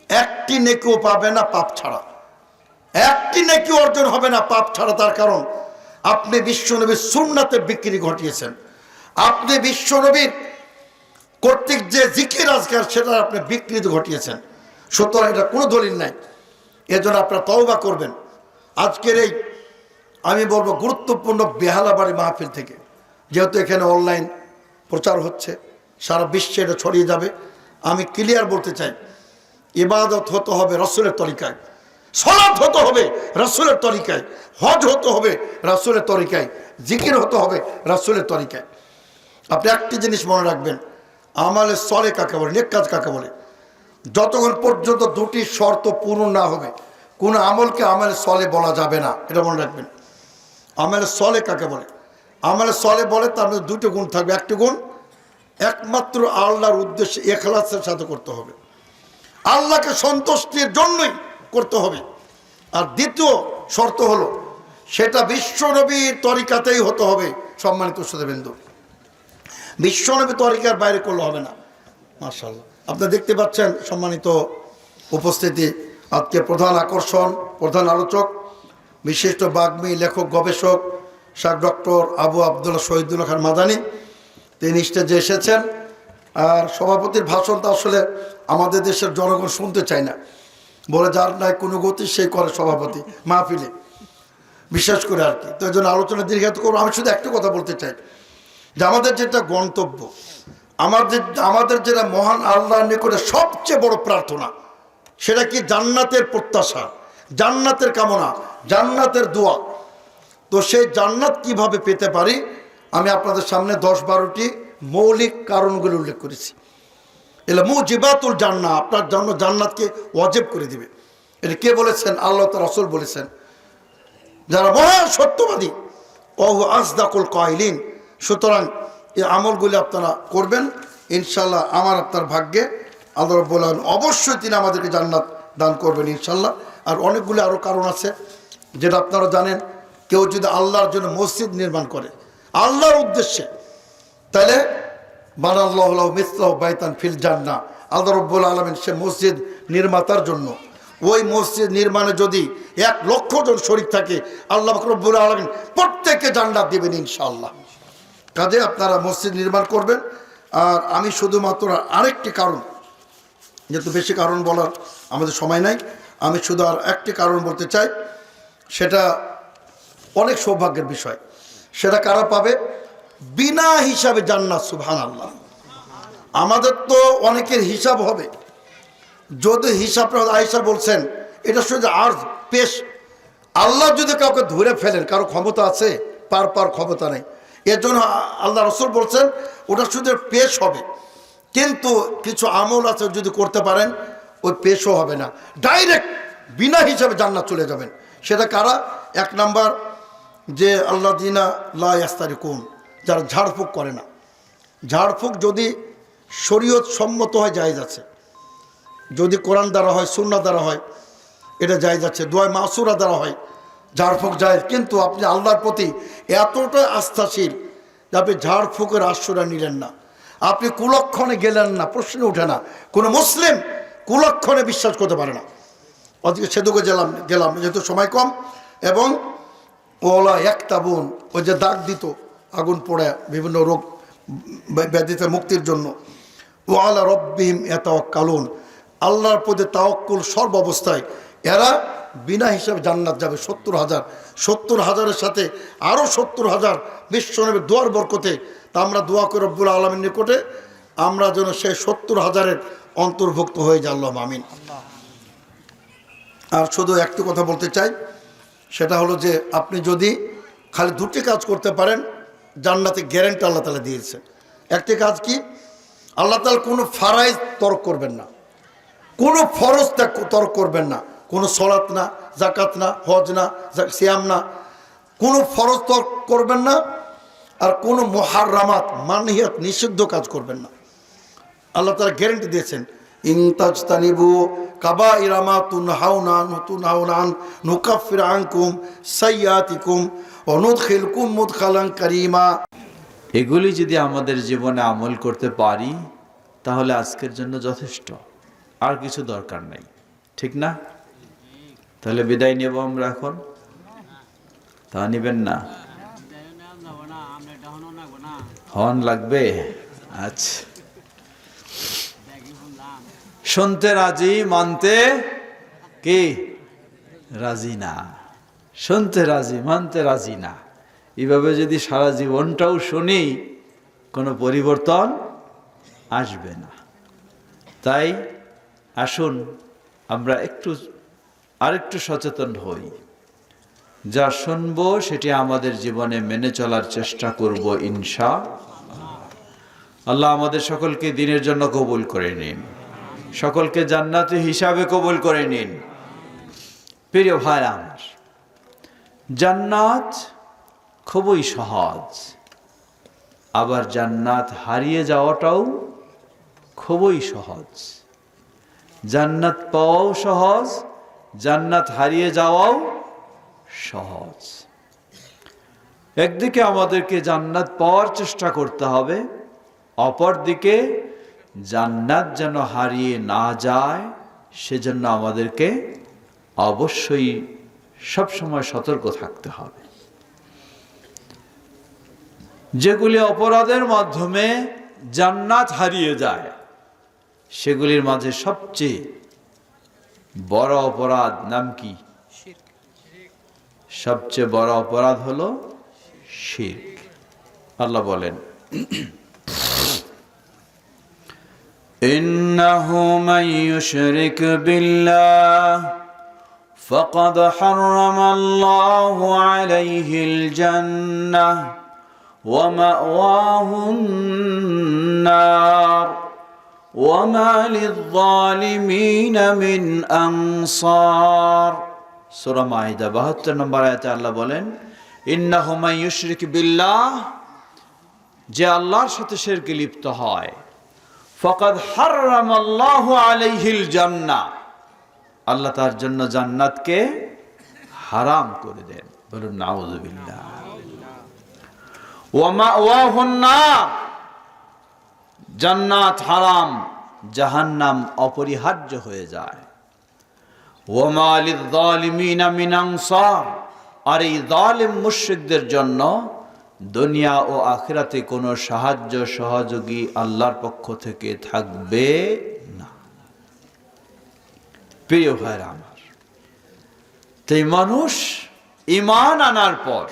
একটি নেকিও পাবে না পাপ ছাড়া, একটি নেকি অর্জন হবে না পাপ ছাড়া। তার কারণ আপনি বিশ্বনবীর সুন্নাতের বিকৃতি ঘটিয়েছেন, আপনি বিশ্বনবীর কর্তৃক যে জিকির আজকার সেটা আপনি বিকৃতি ঘটিয়েছেন। সুতরাং এটা কোনো দলিল নাই। এজন্য আপনারা তওবা করবেন। আজকের এই আমি বলবো গুরুত্বপূর্ণ বেহালাবাড়ি মাহফিল থেকে, যেহেতু এখানে অনলাইন প্রচার হচ্ছে, সারা বিশ্বে এটা ছড়িয়ে যাবে, আমি ক্লিয়ার বলতে চাই, ইবাদত হতে হবে রাসূলের তরিকায়, সালাত হতে হবে রাসূলের তরিকায়, হজ হতে হবে রাসূলের তরিকায়, জিকির হতে হবে রাসূলের তরিকায়। আপনি একটি জিনিস মনে রাখবেন, আমালে সলে কাকে বলে, নেক কাজ কাকে বলে? যতক্ষণ পর্যন্ত 2টি শর্ত পূর্ণ না হবে কোন আমলকে আমালে সলে বলা যাবে না। এটা মনে রাখবেন। আমালে সলে কাকে বলে? আমালে সলে বলে তার মধ্যে 2টি গুণ থাকবে। একটি গুণ একমাত্র আল্লাহর উদ্দেশ্যে ইখলাসের সাথে করতে হবে, আল্লাহকে সন্তুষ্টির জন্যই করতে হবে। আর দ্বিতীয় শর্ত হলো সেটা বিশ্বনবীর তরিকাতেই হতে হবে। সম্মানিত শ্রোতাবৃন্দ, বিশ্বনবী তরিকার বাইরে করলে হবে না। মাশাআল্লাহ, আপনারা দেখতে পাচ্ছেন সম্মানিত উপস্থিতি, আজকে প্রধান আকর্ষণ, প্রধান আলোচক, বিশিষ্ট বাগ্মী, লেখক, গবেষক শাহ ডক্টর আবু আবদুল্লাহ শহীদুল্লাহ খান মাদানী। তিনি স্টেজে এসেছেন। আর সভাপতির ভাষণটা আসলে আমাদের দেশের জনগণ শুনতে চায় না, বলে যার নাই কোনো গতি সেই করে সভাপতি মাহফিলে, বিশেষ করে আর কি। তো এই জন্য আলোচনা দীর্ঘায়িত করবো। আমি শুধু একটা কথা বলতে চাই যে আমাদের যেটা গন্তব্য, আমাদের যেটা মহান আল্লাহর নিকটে সবচেয়ে বড় প্রার্থনা, সেটা কি জান্নাতের প্রত্যাশা, জান্নাতের কামনা, জান্নাতের দোয়া। তো সেই জান্নাত কিভাবে পেতে পারি, আমি আপনাদের সামনে 10-12টি মৌলিক কারণগুলো উল্লেখ করেছি। এলা মুজিবাতুল জান্নাহ, আপনার জন্য জান্নাতকে ওয়াজিব করে দিবে। এটা কে বলেছেন? আল্লাহ তাআলা রাসূল বলেছেন। যারা মহা সত্যবাদী, ওহু আসদাকুল কাইলিন। সুতরাং এই আমলগুলি আপনারা করবেন, ইনশাআল্লাহ আমার আপনার ভাগ্যে আল্লাহ রাব্বুল আলামিন অবশ্যই তিনি আমাদেরকে জান্নাত দান করবেন ইনশাআল্লাহ। আর অনেকগুলি আরও কারণ আছে যেটা আপনারা জানেন। কেউ যদি আল্লাহর জন্য মসজিদ নির্মাণ করে আল্লাহর উদ্দেশ্যে, তাহলে বানাল্লাহু লাহু মিসলাহু বাইতান ফিল জান্নাহ, আল্লাহ রাব্বুল আলামিন সে মসজিদ নির্মাতার জন্য, ওই মসজিদ নির্মাণে যদি 1,00,000 জন শরীক থাকে, আল্লাহ রাব্বুল আলামিন প্রত্যেককে জান্নাত দিবেন ইনশাআল্লাহ। কাজে আপনারা মসজিদ নির্মাণ করবেন। আর আমি শুধুমাত্র আরেকটি কারণ, যেহেতু বেশি কারণ বলার আমাদের সময় নাই, আমি শুধু আর একটি কারণ বলতে চাই। সেটা অনেক সৌভাগ্যের বিষয়। সেটা কারা পাবে? বিনা হিসাবে জান্নাত। সুবহানাল্লাহ। আমাদের তো অনেকের হিসাব হবে, যদি হিসাব আয়েশা বলছেন এটা শুধু আর পেশ, আল্লাহ যদি কাউকে ধরে ফেলেন, কারো ক্ষমতা আছে? পার ক্ষমতা নেই। এর জন্য আল্লাহ রাসূল বলছেন ওটা শুধু পেশ হবে, কিন্তু কিছু আমল আছে যদি করতে পারেন ওই পেশও হবে না, ডাইরেক্ট বিনা হিসাবে জান্নাত চলে যাবেন। সেটা কারা? 1 নাম্বার, যে আল্লাযিনা লা ইয়াস্তারিকুন, যারা ঝাড়ফুঁক করে না। ঝাড়ফুঁক যদি শরীয়ত সম্মত হয় জায়েজ আছে, যদি কোরআন দ্বারা হয়, সুন্নাহ দ্বারা হয়, এটা জায়েজ আছে। দোয়া মাসুরা দ্বারা হয়, ঝাড়ফুঁক জায়েজ। কিন্তু আপনি আল্লাহর প্রতি এতটা আস্থাশীল যে আপনি ঝাড়ফুঁকের আশ্রয় নিলেন না, আপনি কুলক্ষণে গেলেন না, প্রশ্ন ওঠে না। কোনো মুসলিম কুলক্ষণে বিশ্বাস করতে পারে না। অথচ সেদিকে গেলাম যেহেতু সময় কম। এবং ওলা একতাবুন, ওই যে দাগ দিত আগুন পড়ে বিভিন্ন রোগ ব্যাধিতে মুক্তির জন্য। ওয়ালা রব্বিহিম ইয়াতাওয়াক্কালুন, আল্লাহর প্রতি তাওয়াক্কুল সর্বাবস্থায়। এরা বিনা হিসাবে জান্নাত যাবে। 70,000 সাথে আরও 70,000 বিশ্বনবীর দোয়ার বরকতে। তা আমরা দোয়া করি রব্বুল আলামিনের নিকটে আমরা যেন সেই 70,000-এর অন্তর্ভুক্ত হয়ে যাই। আল্লাহুম্মা আমিন। আর শুধু একটি কথা বলতে চাই, সেটা হলো যে আপনি যদি খালি 2টি কাজ করতে পারেন, জান্নাতে গ্যারান্টি আল্লাহ তাআলা দিয়েছে। একটি কাজ কি? আল্লাহ তাআলা কোনো ফারাইজ তরক করবেন না, কোনো ফরজ তরক করবেন না, কোনো সলাত না, জাকাত না, হজ না, সিয়াম না, কোনো ফরজ তরক করবেন না। আর কোনো মুহাররামাত মানহিয়াত নিষিদ্ধ কাজ করবেন না। আল্লাহ তাআলা গ্যারান্টি দিয়েছেন, ইন তাজতানিবু কাবাইরা মা তুনহাউনা আন নুকাফির আনকুম সাইয়্যাতিকুম ওয়া নুদখিলকুম মুদখালান কারীমা। এগুলি যদি আমাদের জীবনে আমল করতে পারি তাহলে আজকের জন্য যথেষ্ট, আর কিছু দরকার নেই। ঠিক না? তাহলে বিদায় নেব আমরা এখন। তা নিবেন না? হর্ন লাগবে? আচ্ছা। শুনতে রাজি, মানতে কি রাজি না। শুনতে রাজি, মানতে রাজি না। এইভাবে যদি সারা জীবনটাও শুনি, কোনো পরিবর্তন আসবে না। তাই আসুন আমরা আরেকটু সচেতন হই। যা শুনবো সেটি আমাদের জীবনে মেনে চলার চেষ্টা করব ইনশাআল্লাহ। আমাদের সকলকে দ্বীনের জন্য কবুল করে নিন, সকলকে জান্নাতি হিসাবে কবুল করে নিন। প্রিয় ভাই আমার, জান্নাত খুবই সহজ, আবার জান্নাত হারিয়ে যাওয়াটাও খুবই সহজ। জান্নাত পাওয়াও সহজ, জান্নাত হারিয়ে যাওয়াও সহজ। একদিকে আমাদেরকে জান্নাত পাওয়ার চেষ্টা করতে হবে, অপরদিকে জান্নাত যেন হারিয়ে না যায় সেজন্য আমাদেরকে অবশ্যই সবসময় সতর্ক থাকতে হবে। যেগুলি অপরাধের মাধ্যমে জান্নাত হারিয়ে যায় সেগুলির মাঝে সবচেয়ে বড় অপরাধ নাম কি? সবচেয়ে বড় অপরাধ হলো শিরক। আল্লাহ বলেন, ইন্নাহু মান ইউশরিক বিল্লাহ ফাকাদ হারামাল্লাহু আলাইহিল জান্নাহ ওয়া মাওয়াহুন নার وما للظالمين من أنصار সূরা মাইদা 72 নম্বর আয়াতে আল্লাহ বলেন ইন্নাহু মান ইউশরিক বিল্লাহ, যে আল্লাহর সাথে শিরকে লিপ্ত হয়, ফাকাদ হারামাল্লাহু আলাইহিল জান্নাহ, আল্লাহ তার জন্য জান্নাতকে হারাম করে দেন। বলুন নাউযুবিল্লাহ। ওয়া মাওয়াহুন নার, জান্নাত হারাম, জাহান্নাম অপরিহার্য হয়ে যায়। ওয়া মা লিয-যালিমিনা মিন আনসার, আর এই জালিম মুশরিকদের জন্য দুনিয়া ও আখিরাতে কোনো সাহায্য সহযোগী আল্লাহর পক্ষ থেকে থাকবে না। প্রিয় ভাইরা আমার, তাই মানুষ ঈমান আনার পর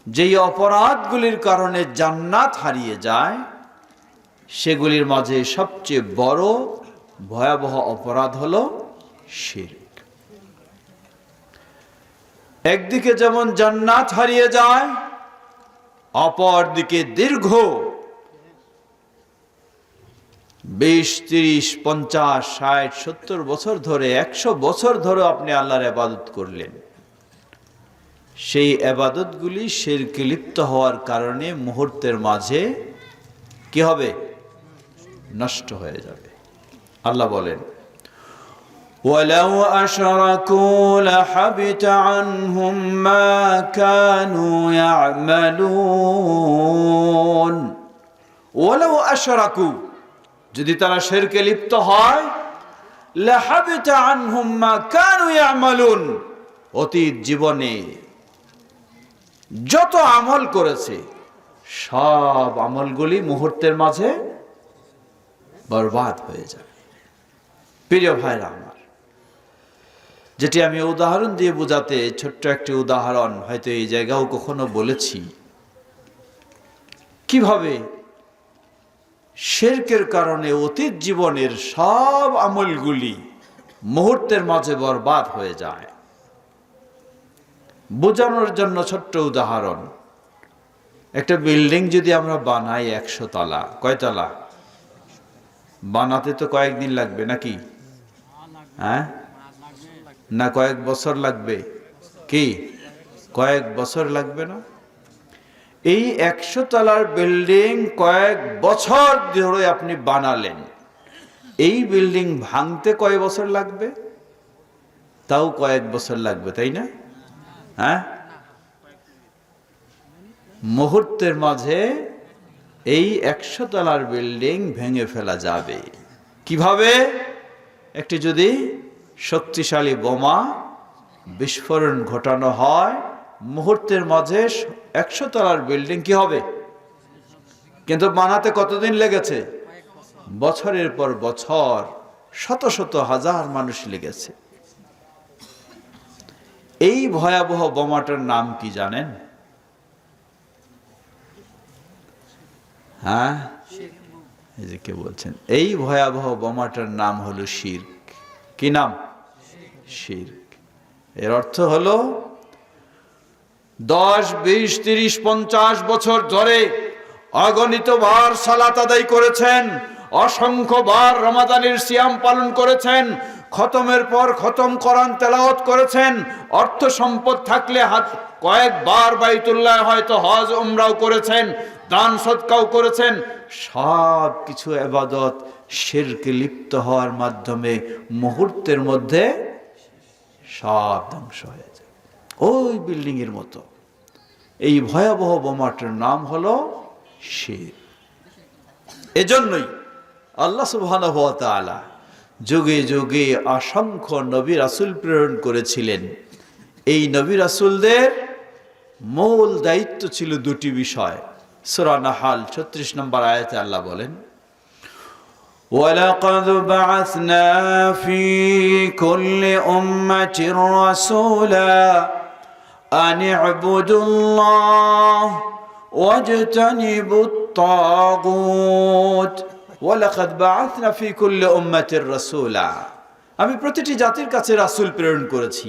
যেই অপরাধগুলির কারণে জান্নাত হারিয়ে যায়, সেগুলির মাঝে সবচেয়ে বড় ভয়াবহ অপরাধ হলো শিরক। একদিকে যেমন জান্নাত হারিয়ে যায়, অপরদিকে দীর্ঘ 20, 30, 50, 60, 70 বছর ধরে, 100 বছর ধরে আপনি আল্লাহর ইবাদত করলেন, সেই ইবাদতগুলি শিরকে লিপ্ত হওয়ার কারণে মুহূর্তের মাঝে কি হবে? নষ্ট হয়ে যাবে। আল্লাহ বলেন ওয়ালাউ আশরাকু লাহাবিতা আনহুম মা কানু ইয়ামালুন। ওয়ালাউ আশরাকু, যদি তারা শিরকে লিপ্ত হয়, লাহাবিতা আনহুম মা কানু ইয়ামালুন, অতীত জীবনে যত আমল করেছে সব আমলগুলি মুহূর্তের মাঝে বরবাদ হয়ে যাবে। প্রিয় ভাইরা আমার, যেটি আমি উদাহরণ দিয়ে বোঝাতে, ছোট্ট একটি উদাহরণ হয়তো এই জায়গাও কখনো বলেছি, কিভাবে শিরকের কারণে অতীত জীবনের সব আমলগুলি মুহূর্তের মাঝে বরবাদ হয়ে যায়। বোঝানোর জন্য ছোট্ট উদাহরণ, একটা বিল্ডিং যদি আমরা বানাই 100 তলা, কয় তলা? বানাতে তো কয়েকদিন লাগবে নাকি? হ্যাঁ, না কয়েক বছর লাগবে? কি কয়েক বছর লাগবে না? এই 100 তলার বিল্ডিং কয়েক বছর ধরে আপনি বানালেন, এই বিল্ডিং ভাঙতে কয় বছর লাগবে? তাও কয়েক বছর লাগবে, তাই না? হ্যাঁ, মুহূর্তের মাঝে এই 100 তলার বিল্ডিং ভেঙে ফেলা যাবে। কিভাবে? একটি যদি শক্তিশালী বোমা বিস্ফোরণ ঘটানো হয়, মুহূর্তের মাঝে 100 তলার বিল্ডিং কি হবে? কিন্তু বানাতে কতদিন লেগেছে? বছরের পর বছর, শত শত হাজার মানুষ লেগেছে। এই ভয়াবহ বোমাটার নাম কি জানেন? হ্যাঁ, এই যে কে বলছেন, এই ভয়াবহ বোমাটার নাম হলো শিরক। কি নাম? শিরক। এর অর্থ হলো 10, 20, 30, 50 বছর ধরে অগণিত বার সালাত আদায় করেছেন, অসংখ্য বার রমাদানের সিয়াম পালন করেছেন, খতমের পর খতম কোরআন তেলাওয়াত করেছেন, অর্থ সম্পদ থাকলে কয়েকবার বাইতুল্লাহ হয়তো হজ উমরাও করেছেন, দান সদকাও করেছেন, সব কিছু ইবাদত শিরকে লিপ্ত হওয়ার মাধ্যমে মুহূর্তের মধ্যে সব ধ্বংস হয়ে যায়। ওই বিল্ডিং এর মতো এই ভয়াবহ বোমাটার নাম হলো শিরক। এজন্যই আল্লাহ সুবহানাহু ওয়া তাআলা যুগে যুগে অসংখ্য নবী রাসূল প্রেরণ করেছিলেন। এই নবী রাসূলদের মূল দায়িত্ব ছিল দুটি বিষয়। সূরা নাহাল 36 নম্বর আয়াতে আল্লাহ বলেন ওয়ালাকাদ বা'আসনা ফি কুল্লি উম্মাতির রাসূলা আন ই'বুদুল্লাহ ওয়াজতানিবুত তাগুত ওয়ালাকাদ বা'আসনা ফি কুল্লি উম্মাতির রাসূলা। আমি প্রতিটি জাতির কাছে রাসূল প্রেরণ করেছি।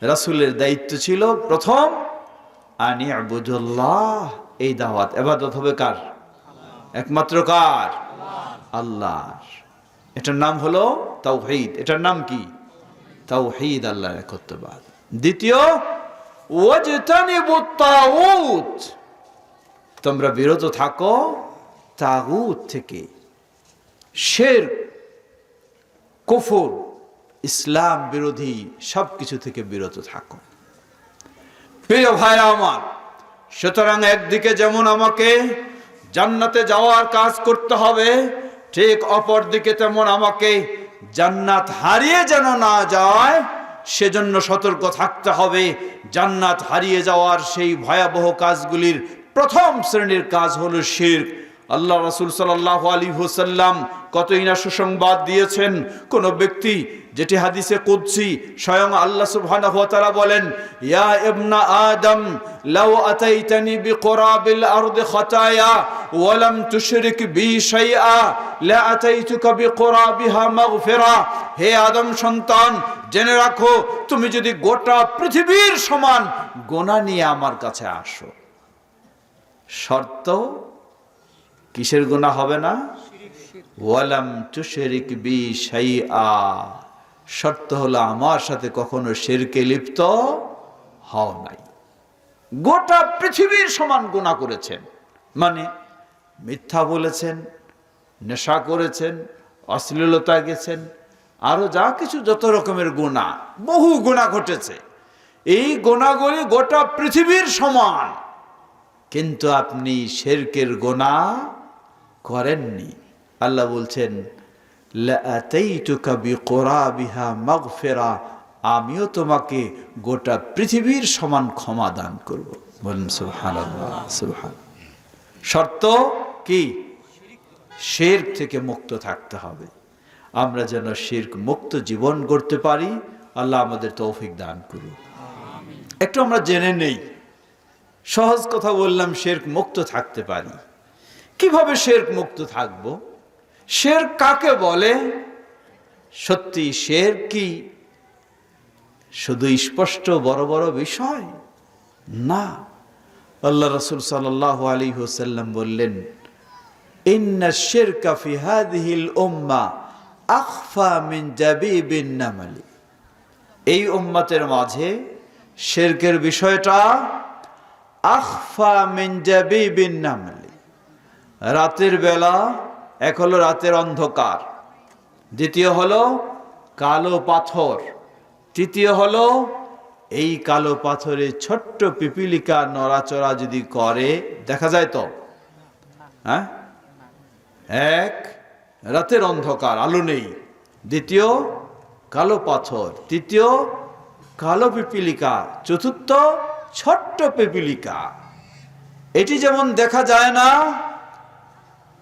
রাসূলের দায়িত্ব ছিল প্রথম আন ই'বুদুল্লাহ, এই দাওয়াত, ইবাদত হবে কার? একমাত্র কার? আল্লাহর। এটার নাম হলো তাওহীদ। এটার নাম কি? তাওহীদ, আল্লাহর একত্ববাদ। দ্বিতীয়, ওয়াজতানিবুত তাগুত, তোমরা বিরত থাকো তাগুত থেকে, শিরক, কুফর, ইসলাম বিরোধী সবকিছু থেকে বিরত থাকো। প্রিয় ভাইরা আমার, সুতরাং একদিকে যেমন আমাকে জান্নাতে যাওয়ার কাজ করতে হবে, ঠিক অপর দিকে তেমন আমাকে জান্নাত হারিয়ে যেন না যায় সেজন্য সতর্ক থাকতে হবে। জান্নাত হারিয়ে যাওয়ার সেই ভয়াবহ কাজগুলির প্রথম শ্রেণীর কাজ হলো শিরক। আল্লাহ রাসূল সাল্লাল্লাহু আলাইহি ওয়াসাল্লাম কতই না সুসংবাদ দিয়েছেন। কোন ব্যক্তি, যেটি হাদিসে কুদসি, স্বয়ং আল্লাহ সুবহানাহু ওয়া তাআলা বলেন, ইয়া ইবনা আদম লাউ আতাইতানি বিকুরাবিল আরদি খাতায়া ওয়া লাম তুশরিক বি শাইআ লা আতাইতুকা বিকুরাবিহা মাগফিরা। হে আদম সন্তান, জেনে রাখো, তুমি যদি গোটা পৃথিবীর সমান গুনাহ নিয়ে আমার কাছে আসো, শর্ত কিসের গুনাহ হবে না? ওয়ালাম তুশরিক বি শাইআ, শর্ত হলো আমার সাথে কখনো শিরকে লিপ্ত হও নাই। গোটা পৃথিবীর সমান গুনাহ করেছেন, মানে মিথ্যা বলেছেন, নেশা করেছেন, অশ্লীলতা গেছেন, আরো যা কিছু যত রকমের গুনাহ, বহু গুনাহ ঘটেছে। এই গুনাহগুলি গোটা পৃথিবীর সমান, কিন্তু আপনি শিরকের গুনাহ করেননি। আল্লাহ বলছেন, লাআতাইতুকা বিকুরাবিহা মাগফিরা, আমিও তোমাকে গোটা পৃথিবীর সমান ক্ষমা দান করব। বলেন সুবহানাল্লাহ, সুবহান। শর্ত কি? শিরক থেকে মুক্ত থাকতে হবে। আমরা যেন শিরক মুক্ত জীবন গড়তে পারি, আল্লাহ আমাদের তৌফিক দান করুন। একটু আমরা জেনে নেই, সহজ কথা বললাম, শিরক মুক্ত থাকতে পারি কিভাবে? শিরক মুক্ত থাকব? শিরক কাকে বলে? সত্যি শিরক কি শুধু স্পষ্ট বড় বড় বিষয়? না, আল্লাহ রাসূল সাল্লাল্লাহু আলাইহি ওয়াসাল্লাম বললেন, ইন্না শিরকা ফি হাযিহিল উম্মাহ আখফা মিন জাবিবিন নামলি। এই উম্মতের মাঝে শিরকের বিষয়টা আখফা মিন জাবিবিন নামলি। রাতের বেলা, এক হলো রাতের অন্ধকার, দ্বিতীয় হলো কালো পাথর, তৃতীয় হলো এই কালো পাথরে ছোট্ট পিপিলিকা নড়াচড়া যদি করে দেখা যায় তো? হ্যাঁ, এক রাতের অন্ধকার, আলো নেই, দ্বিতীয় কালো পাথর, তৃতীয় কালো পিপিলিকা, চতুর্থ ছোট্ট পিপিলিকা। এটি যেমন দেখা যায় না,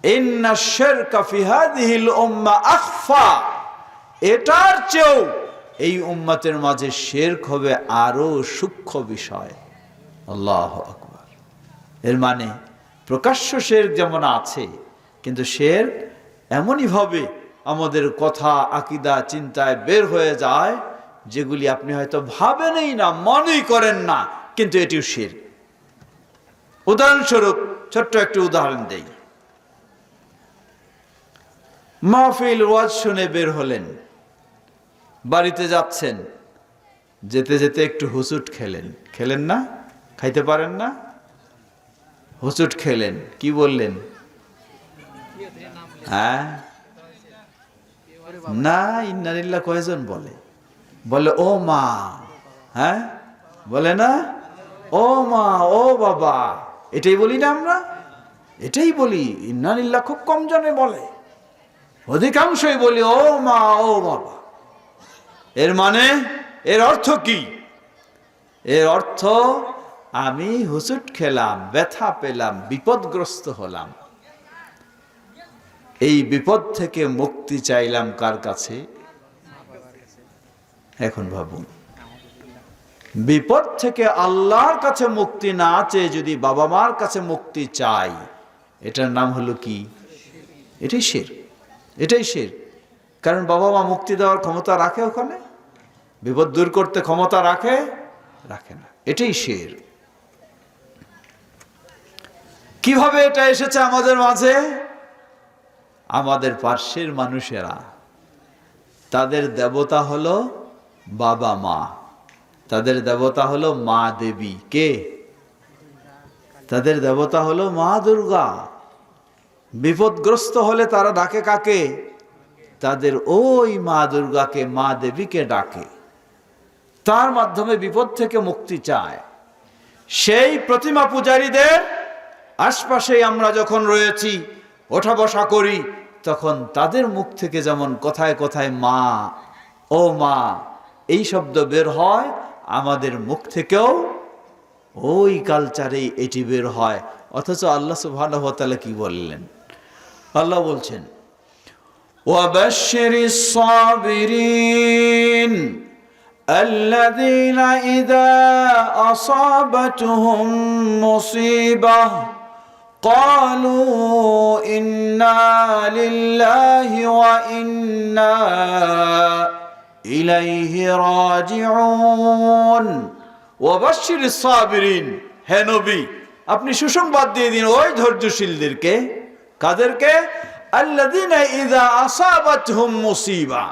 ইন্না শিরকা ফি হাযিহিল উম্মাহ আখফা, এটার চেয়েও এই উম্মতের মাঝে শিরক হবে আরো সূক্ষ্ম বিষয়। আল্লাহু আকবার। এর মানে প্রকাশ্য শিরক যেমন আছে, কিন্তু শিরক এমনই ভাবে আমাদের কথা, আকীদা, চিন্তায় বের হয়ে যায় যেগুলি আপনি হয়তো ভাবেনই না, মনেই করেন না, কিন্তু এটিও শিরক। উদাহরণস্বরূপ ছোট্ট একটি উদাহরণ দেই। মাহফিল, ওয়াজ শুনে বের হলেন, বাড়িতে যাচ্ছেন, যেতে যেতে একটু হুচুট খেলেন। খেলেন না? খাইতে পারেন না? হুচুট খেলেন, কি বললেন? হ্যাঁ না, ইন্না লিল্লাহ কয়জন বলে? বলে ও মা, হ্যাঁ বলে না? ও মা, ও বাবা, এটাই বলি না আমরা? এটাই বলি। ইন্না লিল্লাহ খুব কম জনে বলে, অধিকাংশই বলি ও মা, ও বাবা। এর মানে, এর অর্থ কি? এর অর্থ আমি হুচুট খেলাম, ব্যথা পেলাম, বিপদগ্রস্ত হলাম, এই বিপদ থেকে মুক্তি চাইলাম কার কাছে? এখন ভাবুন, বিপদ থেকে আল্লাহর কাছে মুক্তি না চেয়ে যদি বাবা মার কাছে মুক্তি চাই, এটার নাম হলো কি? এটাই শিরক, এটাই শিরক। কারণ বাবা মা মুক্তি দেওয়ার ক্ষমতা রাখে? ওখানে বিপদ দূর করতে ক্ষমতা রাখে? রাখে না। এটাই শিরক। কিভাবে এটা এসেছে আমাদের মাঝে? আমাদের পার্শ্বের মানুষেরা, তাদের দেবতা হলো বাবা মা, তাদের দেবতা হলো মা দেবী। কে? তাদের দেবতা হলো মা দুর্গা। বিপদগ্রস্ত হলে তারা ডাকে কাকে? তাদের ওই মা দুর্গাকে, মা দেবীকে ডাকে, তার মাধ্যমে বিপদ থেকে মুক্তি চায়। সেই প্রতিমা পূজারীদের আশপাশেই আমরা যখন রয়েছি, ওঠা বসা করি, তখন তাদের মুখ থেকে যেমন কথায় কথায় মা, ও মা এই শব্দ বের হয়, আমাদের মুখ থেকেও ওই কালচারেই এটি বের হয়। অথচ আল্লাহ সুবহানাহু ওয়া তাআলা কি বললেন? আল্লাহ বলছেন, ওয়াবাশশিরিস সাবিরিন আল্লাযীনা ইযা আসাবাতুহুম মুসিবাহ ক্বালু ইন্না লিল্লাহি ওয়া ইন্না ইলাইহি রাজিউন। ওয়াবাশশিরিস সাবিরিন, হে নবী আপনি সুসংবাদ দিয়ে দিন ওই ধৈর্যশীলদেরকে। কাদেরকে? আল্লাযীনা ইযা আসাবাতহুম মুসিবা,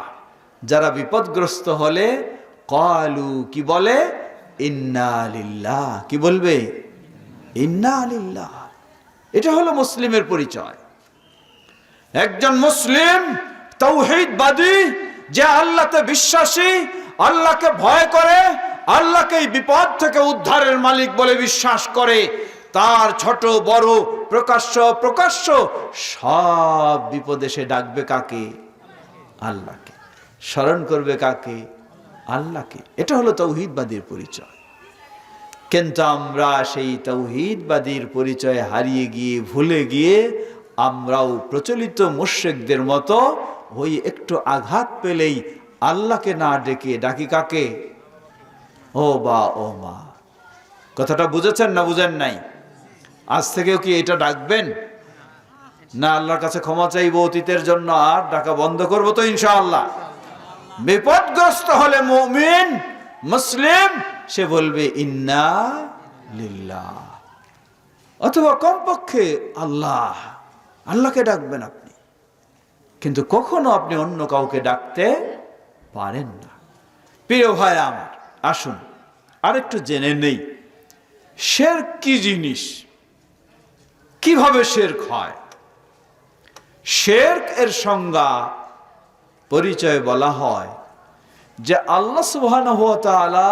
যারা বিপদগ্রস্ত হলে ক্বালু, কি বলে? ইন্না লিল্লাহ। কি বলবে? ইন্না লিল্লাহ। এটা হলো মুসলিমের পরিচয়। একজন মুসলিম তাওহীদবাদী, যে আল্লাহতে বিশ্বাসী, আল্লাহকে ভয় করে, আল্লাহকে এই বিপদ থেকে উদ্ধারের মালিক বলে বিশ্বাস করে, তার ছোট বড় প্রকাশ্য প্রকাশ্য সব বিপদে সে ডাকবে কাকে? আল্লাহকে। স্মরণ করবে কাকে? আল্লাহকে। এটা হলো তাওহীদবাদীর পরিচয়। কিন্তু আমরা সেই তাওহীদবাদীর পরিচয় হারিয়ে গিয়ে, ভুলে গিয়ে, আমরাও প্রচলিত মুশরিকদের মতো ওই একটু আঘাত পেলেই আল্লাহকে না ডেকে ডাকি কাকে? ও বা, ও মা। কথাটা বুঝেছেন না বুঝেন নাই? আজ থেকেও কি এটা ডাকবেন? না আল্লাহর কাছে ক্ষমা চাইবো অতীতের জন্য, আর ডাকা বন্ধ করবো তো ইনশাআল্লাহ? বিপদগ্রস্ত হলে মুমিন মুসলিম সে বলবে ইন্না লিল্লাহ, অথবা কমপক্ষে আল্লাহ, আল্লাহকে ডাকবেন আপনি। কিন্তু কখনো আপনি অন্য কাউকে ডাকতে পারেন না। প্রিয় ভাই আমার, আসুন আরেকটু জেনে নেই শিরক কি জিনিস, কিভাবে শিরক হয়। শিরক এর সংজ্ঞা, পরিচয় বলা হয় যে আল্লাহ সুবহানাহু ওয়া তাআলা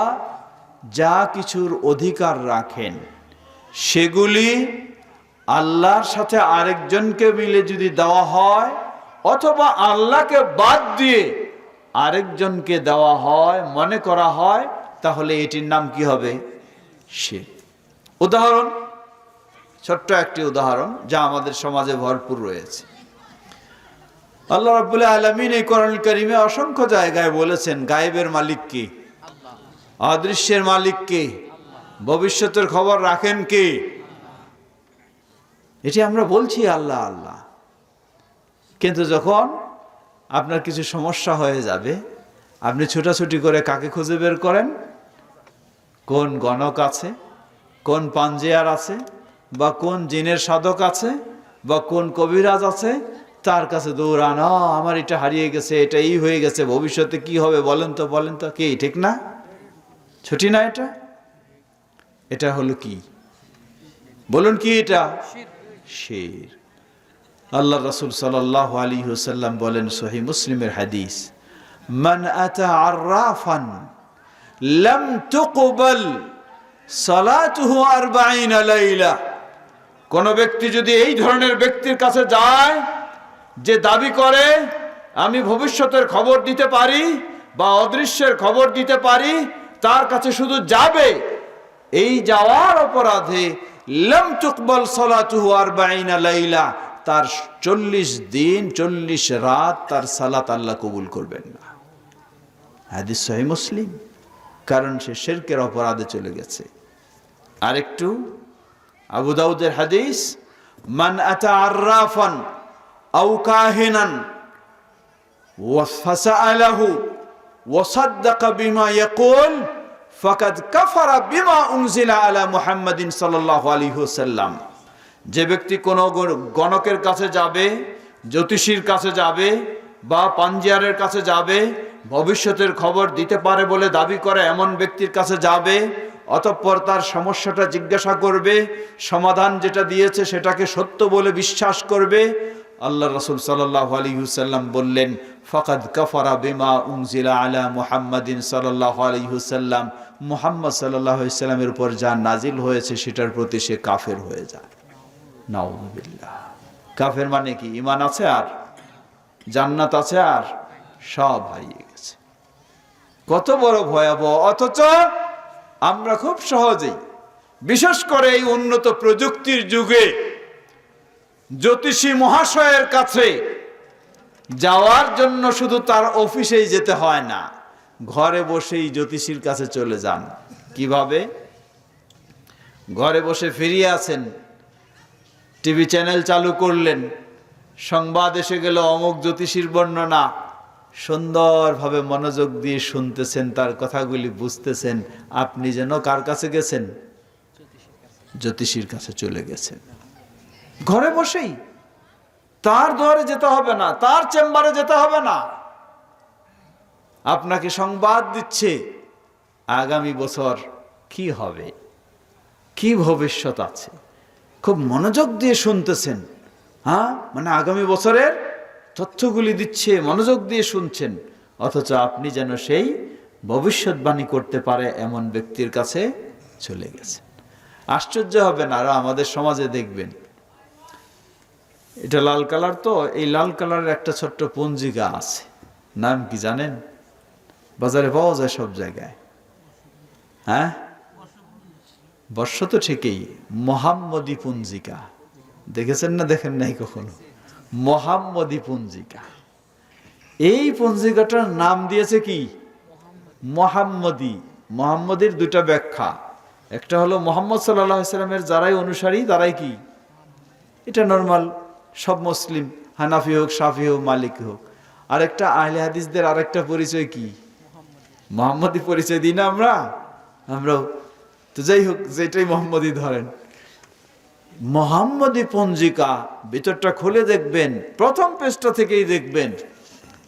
যা কিছুর অধিকার রাখেন সেগুলি আল্লাহর সাথে আরেকজনকে মিলে যদি দেওয়া হয়, অথবা আল্লাহকে বাদ দিয়ে আরেকজনকে দেওয়া হয়, মনে করা হয়, তাহলে এটির নাম কি হবে? শিরক। উদাহরণ, ছোট্ট একটি উদাহরণ যা আমাদের সমাজে ভরপুর রয়েছে। আল্লাহ রাব্বুল আলামিন এই কোরআনুল কারীমে অসংখ্য জায়গায় বলেছেন গায়েবের মালিক কে? অদৃশ্যের মালিক কে? ভবিষ্যতের খবর রাখেন কে? এটি আমরা বলছি আল্লাহ আল্লাহ, কিন্তু যখন আপনার কিছু সমস্যা হয়ে যাবে, আপনি ছোটাছুটি করে কাকে খুঁজে বের করেন? কোন গণক আছে, কোন পাঞ্জেয়ার আছে, বা কোন জিনের সাধক আছে, বা কোন কবিরাজ আছে, তার কাছে দৌড়ানো, আমার এটা হারিয়ে গেছে, এটা এই হয়ে গেছে, ভবিষ্যতে কি হবে বলেন তো, বলেন তো। কি ঠিক না? ছুটি না এটা? এটা হলো কি? বলুন কি এটা? শিরক। আল্লাহ রাসূল সাল্লাল্লাহু আলাইহি ওয়াসাল্লাম বলেন, সহিহ মুসলিমের হাদিস, মান আতা আররাফান লাম তুকবাল সালাতুহু 40 লাইলা। কোন ব্যক্তি যদি এই ধরনের ব্যক্তির কাছে যায় যে দাবি করে আমি ভবিষ্যতের খবর দিতে পারি বা অদৃশ্যের খবর দিতে পারি, তার কাছে শুধু যাবে, এই যাওয়ার অপরাধে লাম তুকবাল সালাতুহু 40 লাইলা, তার 40 দিন 40 রাত তার সালাত আল্লাহ কবুল করবেন না। হাদিস সহিহ মুসলিম। কারণ সে শিরকের অপরাধে চলে গেছে। আরেকটু আবু দাউদের হাদিস, মান আতা আররাফান আও কাহিনান ওয়া ফাসাআলাহু ওয়া সাদ্দাকা বিমা ইয়াকুল ফাকাদ কাফারা বিমা উনজিলা আলা মুহাম্মাদিন সাল্লাল্লাহু আলাইহি ওয়াসাল্লাম। যে ব্যক্তি কোনো গণকের কাছে যাবে, জ্যোতিষীর কাছে যাবে বা পাঞ্জিয়ারের কাছে যাবে, ভবিষ্যতের খবর দিতে পারে বলে দাবি করে এমন ব্যক্তির কাছে যাবে, অতঃপর তার সমস্যাটা জিজ্ঞাসা করবে, সমাধান যেটা দিয়েছে সেটাকে সত্য বলে বিশ্বাস করবে। আল্লাহ রাসূল সাল্লাল্লাহু আলাইহি ওয়াসাল্লাম বললেন, ফাকাদ কাফারা বিমা উনজিলা আলা মুহাম্মাদিন সাল্লাল্লাহু আলাইহি ওয়াসাল্লাম, মুহাম্মদ সাল্লাল্লাহু আলাইহি ওয়াসাল্লামের উপর যা নাজিল হয়েছে সেটার প্রতি সে কাফের হয়ে যায়। নাউযুবিল্লাহ। কাফের মানে কি? ঈমান আছে আর জান্নাত আছে আর সব হারিয়ে গেছে। কত বড় ভয়াবহ! অথচ আমরা খুব সহজেই, বিশেষ করে এই উন্নত প্রযুক্তির যুগে, জ্যোতিষী মহাশয়ের কাছে যাওয়ার জন্য শুধু তার অফিসেই যেতে হয় না, ঘরে বসেই জ্যোতিষীর কাছে চলে যান। কিভাবে? ঘরে বসে ফিরিয়ে আছেন, টিভি চ্যানেল চালু করলেন, সংবাদ এসে গেল অমুক জ্যোতিষীর বর্ণনা, সুন্দরভাবে মনোযোগ দিয়ে শুনতেছেন, তার কথাগুলি বুঝতেছেন। আপনি যেন কার কাছে গেছেন? জ্যোতিষীর কাছে চলে গেছেন। ঘরে বসেই, তার দুয়ারে যেতে হবে না, তার চেম্বারে যেতে হবে না। আপনাকে সংবাদ দিচ্ছে আগামী বছর কি হবে, কি ভবিষ্যৎ আছে, খুব মনোযোগ দিয়ে শুনতেছেন। হ্যাঁ, মানে আগামী বছরের তথ্যগুলি দিচ্ছে, মনোযোগ দিয়ে শুনছেন। অথচ আপনি যেন সেই ভবিষ্যৎবাণী করতে পারে এমন ব্যক্তির কাছে চলে গেছেন। আশ্চর্য হবে না? আরো আমাদের সমাজে দেখবেন, এটা লাল কালার, তো এই লাল কালারের একটা ছোট্ট পঞ্জিকা আছে, নাম কি জানেন? বাজারে পাওয়া যায় সব জায়গায়। হ্যাঁ, বর্ষ তো ঠিকই, মোহাম্মদী পঞ্জিকা। দেখেছেন না? দেখেন নাই কখনো? মোহাম্মদী পঞ্জিকা। এই পঞ্জিকাটার নাম দিয়েছে কি? মোহাম্মদী। মোহাম্মদীর দুটা ব্যাখ্যা, একটা হলো মোহাম্মদ সাল্লাল্লাহু আলাইহি সাল্লামের যারাই অনুসারী তারাই কি, এটা নরমাল সব মুসলিম, হানাফি হোক, শাফি হোক, মালিকি হোক। আরেকটা আহলে হাদিসদের আরেকটা পরিচয় কি? মোহাম্মদী পরিচয় দিই না আমরাও তো। যাই হোক, যেটাই মোহাম্মদী ধরেন, মোহাম্মদী পঞ্জিকা ভিতরটা খুলে দেখবেন, প্রথম পেজটা থেকেই দেখবেন,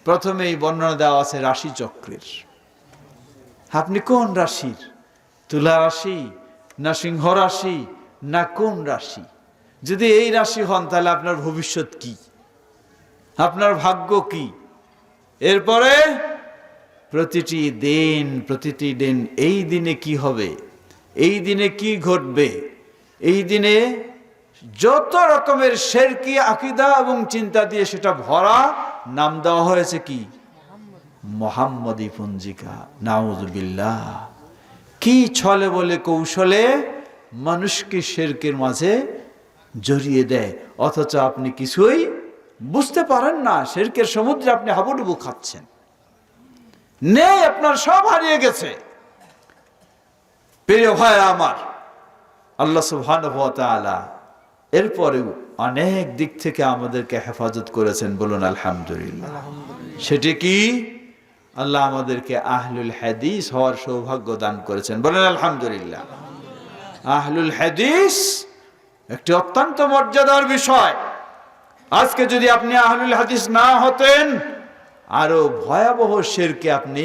প্রথমেই বর্ণনা দেওয়া আছে রাশি চক্রের। আপনি কোন রাশির? তুলা রাশি না সিংহ রাশি না কোন রাশি? যদি এই রাশি হন তাহলে আপনার ভবিষ্যৎ কি, আপনার ভাগ্য কি? এরপরে প্রতিটি দিন, এই দিনে কি হবে, এই দিনে কি ঘটবে, এই দিনে যত রকমের শিরকি আকীদা এবং চিন্তা দিয়ে সেটা ভরা, নাম দেওয়া হয়েছে কি? মুহাম্মদী পঞ্জিকা। নাউযুবিল্লাহ। কি ছলে বলে কৌশলে মানুষকে শিরকের মাঝে জড়িয়ে দেয়, অথচ আপনি কিছুই বুঝতে পারেন না। শিরকের সমুদ্রে আপনি হাবুডুবু খাচ্ছেন, নেই, আপনার সব হারিয়ে গেছে। প্রিয় ভাই আমার, আল্লাহ সুবহানাহু ওয়া তাআলা এরপরেও অনেক দিক থেকে আমাদেরকে হেফাজত করেছেন, বলুন আলহামদুলিল্লাহ। সেটি কি? আল্লাহ আমাদেরকে আহলুল হাদিস হওয়ার সৌভাগ্য দান করেছেন, বলেন আলহামদুলিল্লাহ। আহলুল হাদিস একটি অত্যন্ত মর্যাদার বিষয়। আজকে যদি আপনি আহলুল হাদিস না হতেন, আরো ভয়াবহ শিরকে আপনি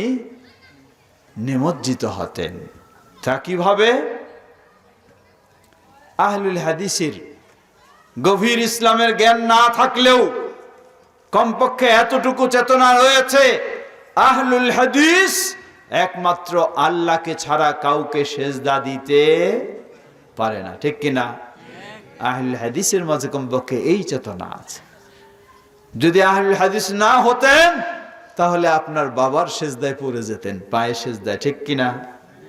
নিমজ্জিত হতেন। তা কিভাবে? আহলুল হাদিসের গভীর ইসলামের জ্ঞান না থাকলেও কমপক্ষে এতটুকু চেতনা রয়েছে, আহলুল হাদিস একমাত্র আল্লাহকে ছাড়া কাউকে সেজদা দিতে পারে না, ঠিক কিনা? আহলুল হাদিসের মাঝে কমপক্ষে এই চেতনা আছে। যদি আহলুল হাদিস না হতেন তাহলে আপনার বাবার সেজদায় পড়ে যেতেন, পায়ে সেজদায়, ঠিক কিনা?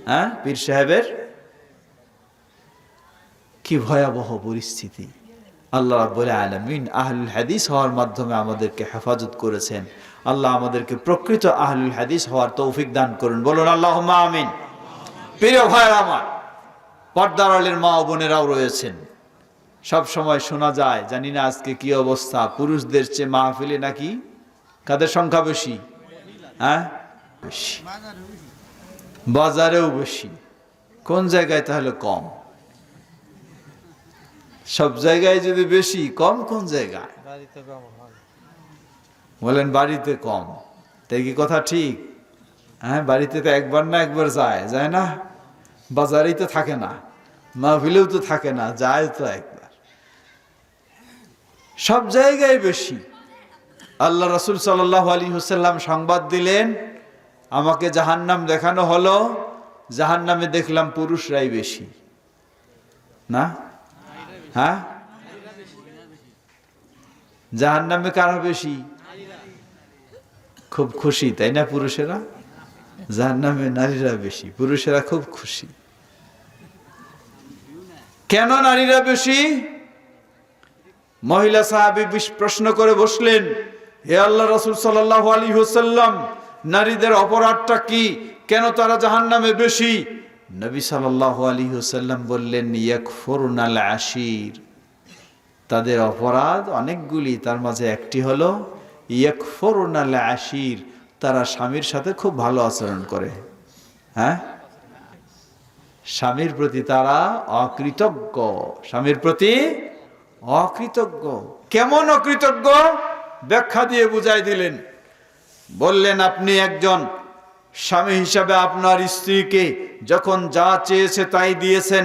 হ্যাঁ, পীর সাহেবের। কি ভয়াবহ পরিস্থিতি! আল্লাহ রাব্বুল আলামিন আহলুল হাদিস হওয়ার মাধ্যমে আমাদেরকে হেফাজত করেছেন। আল্লাহ আমাদেরকে প্রকৃত আহলুল হাদিস হওয়ার তৌফিক দান করুন, বলুন আল্লাহুম্মা আমিন। প্রিয় ভাইরা আমার, পর্দার আড়ালের মা ও বোনেরাও রয়েছেন। সব সময় শোনা যায়, জানি না আজকে কি অবস্থা, পুরুষদের চেয়ে মাহফিলে নাকি কাদের সংখ্যা বেশি? হ্যাঁ, বেশি, বাজারেও বেশি। কোন জায়গায় তাহলে কম? সব জায়গায় যদি বেশি, কম কোন জায়গায়? বলেন বাড়িতে কম, তাই কি কথা ঠিক? হ্যাঁ, বাড়িতে তো একবার না একবার যায় না? বাজারেই তো থাকে না, মাহফিলেও তো থাকে না, যায় তো একবার। সব জায়গায় বেশি। আল্লাহ রাসূল সাল্লাল্লাহু আলাইহি ওয়াসাল্লাম সংবাদ দিলেন, আমাকে জাহান্নাম দেখানো হলো, জাহান্নামে দেখলাম পুরুষরাই বেশি। না? হ্যাঁ, জাহান্নামে কারা বেশি? খুব খুশি, তাই না? পুরুষেরা জাহান্নামে, নারীরা বেশি, পুরুষেরা খুব খুশি। কেন নারীরা বেশি? মহিলা সাহাবী প্রশ্ন করে বসলেন, হে আল্লাহ রাসূল সাল্লাল্লাহু আলাইহি ওয়াসাল্লাম, নারীদের অপরাধটা কি, কেন তারা জাহান্নামে বেশি? নবী সাল্লাল্লাহু আলাইহি ওয়াসাল্লাম বললেন, ইয়াকফুরনাল আশির, তাদের অপরাধ অনেকগুলি, তার মাঝে একটি হলো ইয়াকফুরনাল আশির, তারা স্বামীর সাথে খুব ভালো আচরণ করে। হ্যাঁ, স্বামীর প্রতি তারা অকৃতজ্ঞ, স্বামীর প্রতি অকৃতজ্ঞ। কেমন অকৃতজ্ঞ? ব্যাখ্যা দিয়ে বুঝাই দিলেন। বললেন, আপনি একজন স্বামী হিসাবে আপনার স্ত্রীকে যখন যা চেয়েছে তাই দিয়েছেন,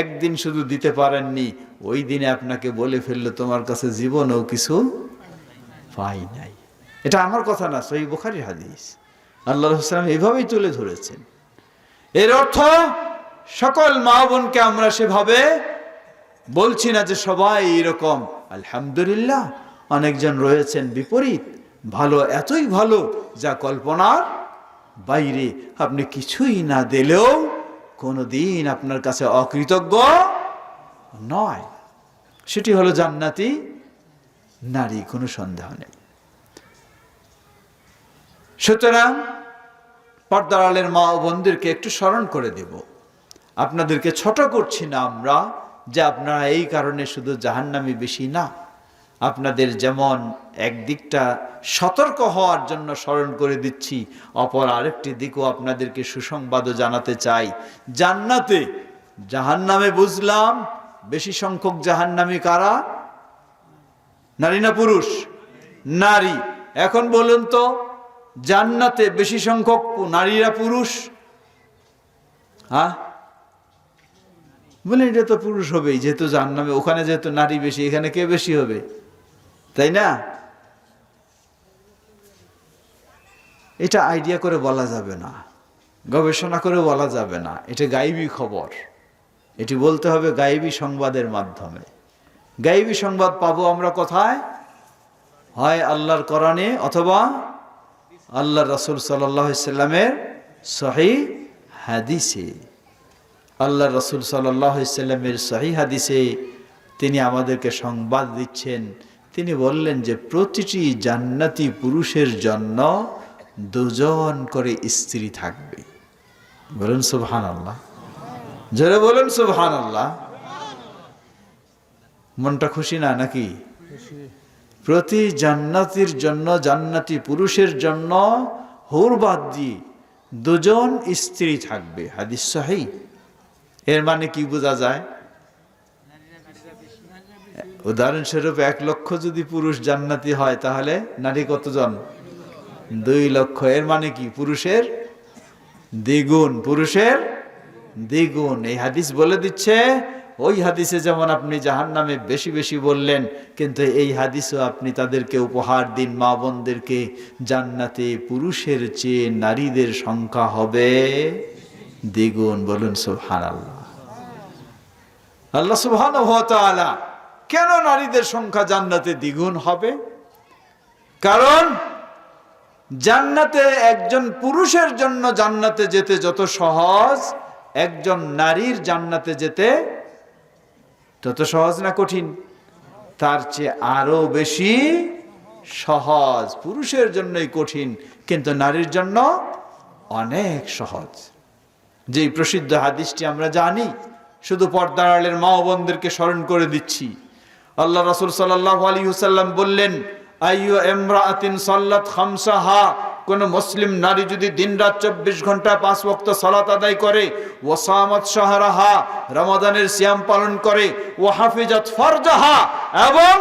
একদিন শুধু দিতে পারেননি, ওই দিনে আপনাকে বলে ফেললো তোমার কাছে জীবনেও কিছু পাই নাই। এটা আমার কথা না, সহিহ বুখারীর হাদিস। আল্লাহ রাসূল সাল্লাল্লাহু আলাইহি ওয়াসাল্লাম এভাবেই তুলে ধরেছেন। এর অর্থ সকল মা বোনকে আমরা সেভাবে বলছি না যে সবাই এরকম। আলহামদুলিল্লাহ, অনেকজন রয়েছেন বিপরীত, ভালো, এতই ভালো যা কল্পনার বাইরে। আপনি কিছুই না দিলেও কোনোদিন আপনার কাছে অকৃতজ্ঞ নয়। সেটি হলো জান্নাতি নারী, কোনো সন্দেহ নেই। সুতরাং পর্দার আড়ালের মা ও বোনদেরকে একটু স্মরণ করে দেব। আপনাদেরকে ছোট করছি না আমরা, যে আপনারা এই কারণে শুধু জাহান্নামী বেশি না, আপনাদের যেমন একদিকটা সতর্ক হওয়ার জন্য স্মরণ করে দিচ্ছি, অপর আরেকটি দিকও আপনাদেরকে সুসংবাদও জানাতে চাই। জান্নাতে, জাহান্নামে বুঝলাম বেশি সংখ্যক জাহান্নামী কারা? নারী না পুরুষ? নারী। এখন বলুন তো, জান্নাতে বেশি সংখ্যক নারীরা পুরুষ? হ্যাঁ, বলে এটা তো পুরুষ হবেই, যেহেতু জাহান্নামে, ওখানে যেহেতু নারী বেশি, এখানে কে বেশি হবে, তাই না? এটা আইডিয়া করে বলা যাবে না, গবেষণা করে বলা যাবে না, এটা গায়েবী খবর। এটি বলতে হবে গায়েবী সংবাদের মাধ্যমে। গায়েবী সংবাদ পাবো আমরা কোথায়? হয় আল্লাহর কোরআনে, অথবা আল্লাহ রাসূল সাল্লাল্লাহু আলাইহি ওয়াসাল্লামের সহিহ হাদিসে। আল্লাহ রাসূল সাল্লাল্লাহু আলাইহি ওয়াসাল্লামের সহিহ হাদিসে তিনি আমাদেরকে সংবাদ দিচ্ছেন। তিনি বললেন যে প্রতিটি জান্নাতি পুরুষের জন্য দুজন করে স্ত্রী থাকবে। বলুন সুবহানাল্লাহ, জোরে বলুন সুবহানাল্লাহ। মনটা খুশি না নাকি? প্রতি জান্নাতির জন্য, জান্নাতি পুরুষের জন্য হুর বাদ দিয়ে দুজন স্ত্রী থাকবে, হাদিস সহিহ। এর মানে কি বোঝা যায়? উদাহরণস্বরূপ 1 লক্ষ যদি পুরুষ জান্নাতি হয়, তাহলে নারী কতজন? 2 লক্ষ। এর মানে কি? পুরুষের দ্বিগুণ, পুরুষের দ্বিগুণ। এই হাদিস বলে দিচ্ছে, ওই হাদিসে যেমন আপনি জাহান্নামে বেশি বেশি বললেন, কিন্তু এই হাদিসও আপনি তাদেরকে উপহার দিন, মা বোনদেরকে, জান্নাতে পুরুষের চেয়ে নারীদের সংখ্যা হবে দ্বিগুণ। বলুন সুবহানাল্লাহ। আল্লাহ সুবহানাহু ওয়া তাআলা কেন নারীদের সংখ্যা জান্নাতে দ্বিগুণ হবে? কারণ জান্নাতে একজন পুরুষের জন্য জান্নাতে যেতে যত সহজ, একজন নারীর জান্নাতে যেতে তত সহজ না কঠিন? তার চেয়ে আরো বেশি সহজ। পুরুষের জন্যই কঠিন, কিন্তু নারীর জন্য অনেক সহজ। যেই প্রসিদ্ধ হাদিসটি আমরা জানি, শুধু পর্দার আড়ালের মা ও বোনদেরকে স্মরণ করে দিচ্ছি। আল্লাহ রাসূল সাল্লাল্লাহু আলাইহি ওয়াসাল্লাম বললেন, আইয়ু ইমরাআতিন সাল্লাত খামসাহা, কোন মুসলিম নারী যদি দিনরাত 24 ঘন্টা 5 ওয়াক্ত সালাত আদায় করে, ওয়া সামাত শাহরাহা, রমাদানের সিয়াম পালন করে, ওয়া হাফিজাত ফারজাহা, এবং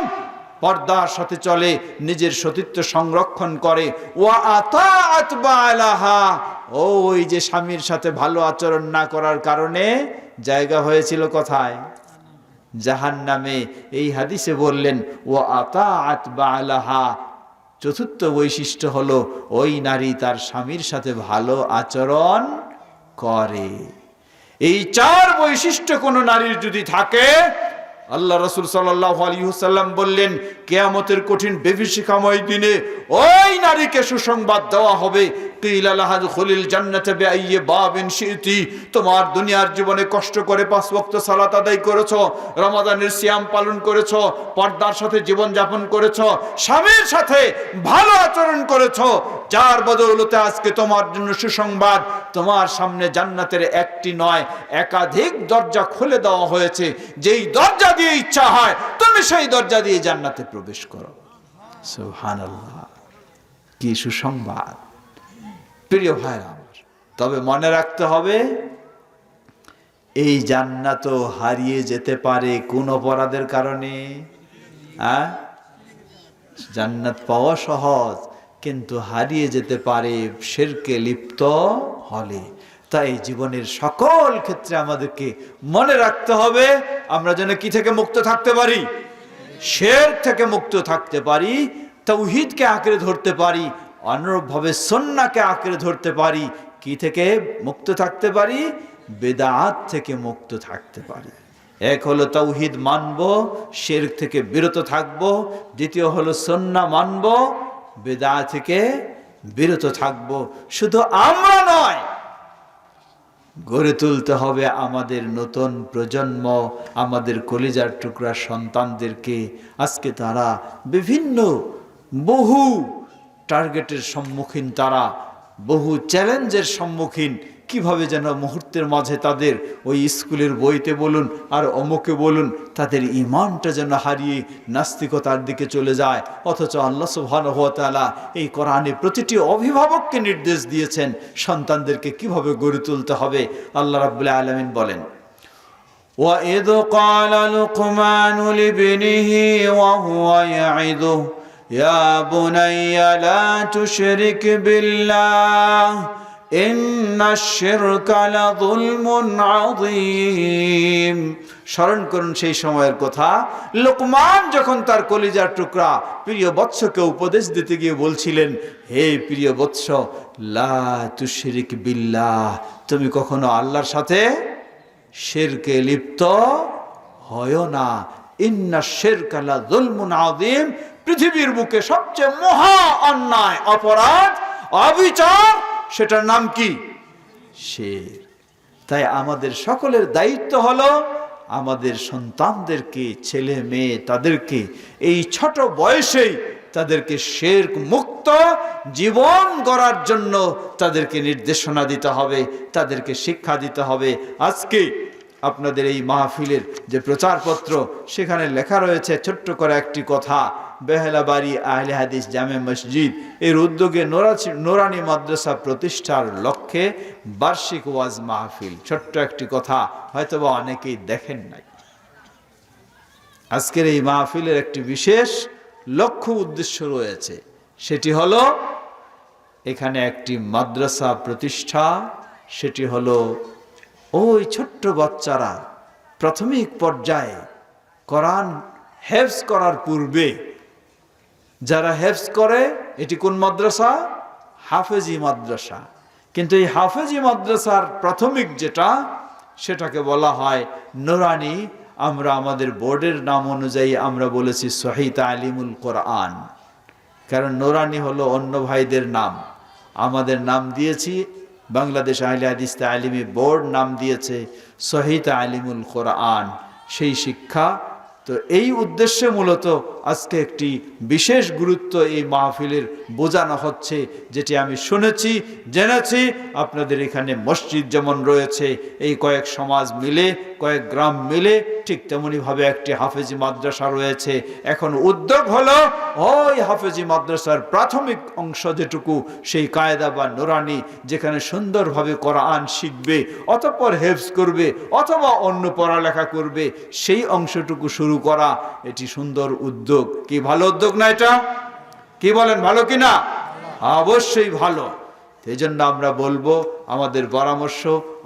পর্দার সাথে চলে, নিজের সতীত্ব সংরক্ষণ করে। ওয়া আতাআত বালাহা, ওই যে স্বামীর সাথে ভালো আচরণ না করার কারণে জায়গা হয়েছিল কোথায়? জাহান্নামে। এই হাদিসে বললেন ওয়া আতাআত বালাহা, চতুর্থ বৈশিষ্ট্য হলো ওই নারী তার স্বামীর সাথে ভালো আচরণ করে। এই 4 বৈশিষ্ট্য কোন নারীর যদি থাকে, আল্লাহ রাসূল সাল্লাল্লাহু আলাইহি ওয়াসাল্লাম বললেন কিয়ামতের কঠিন বিভীষিকাময় দিনে ওই নারীকে সুসংবাদ দেওয়া হবে, কিলা লাহা দুখুলিল জান্নাতা বিআইয়ি বাবিন শি'তি। তোমার দুনিয়ার জীবনে কষ্ট করে 5 ওয়াক্ত সালাত আদায় করেছো, রমাদানের সিয়াম পালন করেছো, পর্দার সাথে জীবন যাপন করেছো, স্বামীর সাথে ভালো আচরণ করেছো, যার বদৌলতে আজকে তোমার জন্য সুসংবাদ, তোমার সামনে জান্নাতের একটি নয় একাধিক দরজা খুলে দেওয়া হয়েছে। যেই দরজা দিয়ে ইচ্ছা হয় তুমি সেই দরজা দিয়ে জান্নাতে প্রবেশ করো। সুবহানাল্লাহ, কি সুসংবাদ প্রিয় ভাইরা আমার। তবে মনে রাখতে হবে এই জান্নাতও হারিয়ে যেতে পারে কোন অপরাধের কারণে। জান্নাত পাওয়া সহজ, কিন্তু হারিয়ে যেতে পারে শিরকে লিপ্ত হলে। তাই জীবনের সকল ক্ষেত্রে আমাদেরকে মনে রাখতে হবে আমরা যেন কি থেকে মুক্ত থাকতে পারি? শিরক থেকে মুক্ত থাকতে পারি, তাওহীদকে আঁকড়ে ধরতে পারি, অনুরূপভাবে সুন্নাহকে আঁকড়ে ধরতে পারি। কি থেকে মুক্ত থাকতে পারি? বিদআত থেকে মুক্ত থাকতে পারি। এক হলো তাওহীদ মানব, শিরক থেকে বিরত থাকব। দ্বিতীয় হলো সুন্নাহ মানব, বিদআত থেকে বিরত থাকব। শুধু আমরা নয়, গড়ে তুলতে হবে আমাদের নতুন প্রজন্ম, আমাদের কলিজার টুকরা সন্তানদেরকে। আজকে তারা বিভিন্ন বহু টার্গেটের সম্মুখীন, তারা বহু চ্যালেঞ্জের সম্মুখীন। কিভাবে যেন মুহূর্তের মাঝে তাদের ওই স্কুলের বইতে বলুন আর অমুকে বলুন, তাদের ঈমানটা যেন হারিয়ে নাস্তিকতার দিকে চলে যায়। অথচ আল্লাহ সুবহানাহু ওয়া তাআলা এই কোরআনে প্রতিটি অভিভাবককে নির্দেশ দিয়েছেন সন্তানদেরকে কিভাবে গড়ে তুলতে হবে। আল্লাহ রাব্বুল আলামিন বলেন, وَإِذْ قَالَ لُقْمَانُ لِابْنِهِ وَهُوَ يَعِظُهُ يَا بُنَيَّ لَا تُشْرِكْ بِاللَّهِ إِنَّ الشِّرْكَ لَظُلْمٌ عَظِيمٌ। স্মরণ করুন সেই সময়ের কথা, লোকমান যখন তার কলিজার টুকরা প্রিয় বৎসকে উপদেশ দিতে গিয়ে বলছিলেন, হে প্রিয় বৎস, লা তুশরিক বিল্লাহ, তুমি কখনো আল্লাহর সাথে শিরকে লিপ্ত হয় না। ইন্না শিরকা লাযুলমুন আযীম, পৃথিবীর বুকে সবচেয়ে মহা অন্যায়, অপরাধ, অবিচার, সেটার নাম কি? শিরক। তাই আমাদের সকলের দায়িত্ব হলো আমাদের সন্তানদেরকে, ছেলে মেয়ে, তাদেরকে এই ছোট বয়সেই তাদেরকে শিরক মুক্ত জীবন গড়ার জন্য তাদেরকে নির্দেশনা দিতে হবে, তাদেরকে শিক্ষা দিতে হবে। আজকে আপনাদের এই মাহফিলের যে প্রচারপত্র, সেখানে লেখা রয়েছে ছোট্ট করে একটি কথা, বেহেলাবাড়ি আহলে হাদিস জামে মসজিদ এর উদ্যোগে নোরানি মাদ্রাসা প্রতিষ্ঠার লক্ষ্যে বার্ষিক ওয়াজ মাহফিল। ছোট্ট একটি কথা, হয়তোবা অনেকেই দেখেন নাই। আজকের এই মাহফিলের একটি বিশেষ লক্ষ্য উদ্দেশ্য রয়েছে, সেটি হলো এখানে একটি মাদ্রাসা প্রতিষ্ঠা। সেটি হলো ওই ছোট্ট বাচ্চারা প্রাথমিক পর্যায়ে কোরআন হেফজ করার পূর্বে যারা হেফজ করে, এটি কোন মাদ্রাসা? হাফেজি মাদ্রাসা। কিন্তু এই হাফেজি মাদ্রাসার প্রাথমিক যেটা, সেটাকে বলা হয় নুরানি। আমরা আমাদের বোর্ডের নাম অনুযায়ী আমরা বলেছি সহিহ তালিমুল কোরআন, কারণ নুরানি হলো অন্য ভাইদের নাম। আমাদের নাম দিয়েছি, বাংলাদেশ আহলে হাদিস তালিমি বোর্ড নাম দিয়েছে সহিহ তালিমুল কোরআন, সেই শিক্ষা। তো এই উদ্দেশ্যে মূলত আজকে একটি বিশেষ গুরুত্ব এই মাহফিলের বোঝানো হচ্ছে, যেটি আমি শুনেছি, জেনেছি। আপনাদের এখানে মসজিদ যেমন রয়েছে, এই কয়েক সমাজ মিলে, কয়েক গ্রাম মিলে, ঠিক তেমনিভাবে একটি হাফেজি মাদ্রাসা রয়েছে। এখন উদ্যোগ হলো ওই হাফেজি মাদ্রাসার প্রাথমিক অংশ যেটুকু, সেই কায়দা বা নুরানি, যেখানে সুন্দরভাবে কোরআন শিখবে, অতঃপর হেফজ করবে অথবা অন্য পড়ালেখা করবে, সেই অংশটুকু শুরু করা। এটি সুন্দর উদ্যোগ। উদ্যোগ। কি ভালো উদ্যোগ না এটা? কি বলেন, ভালো কি না? অবশ্যই ভালো। এই জন্য আমরা বলবো, আমাদের পরামর্শ,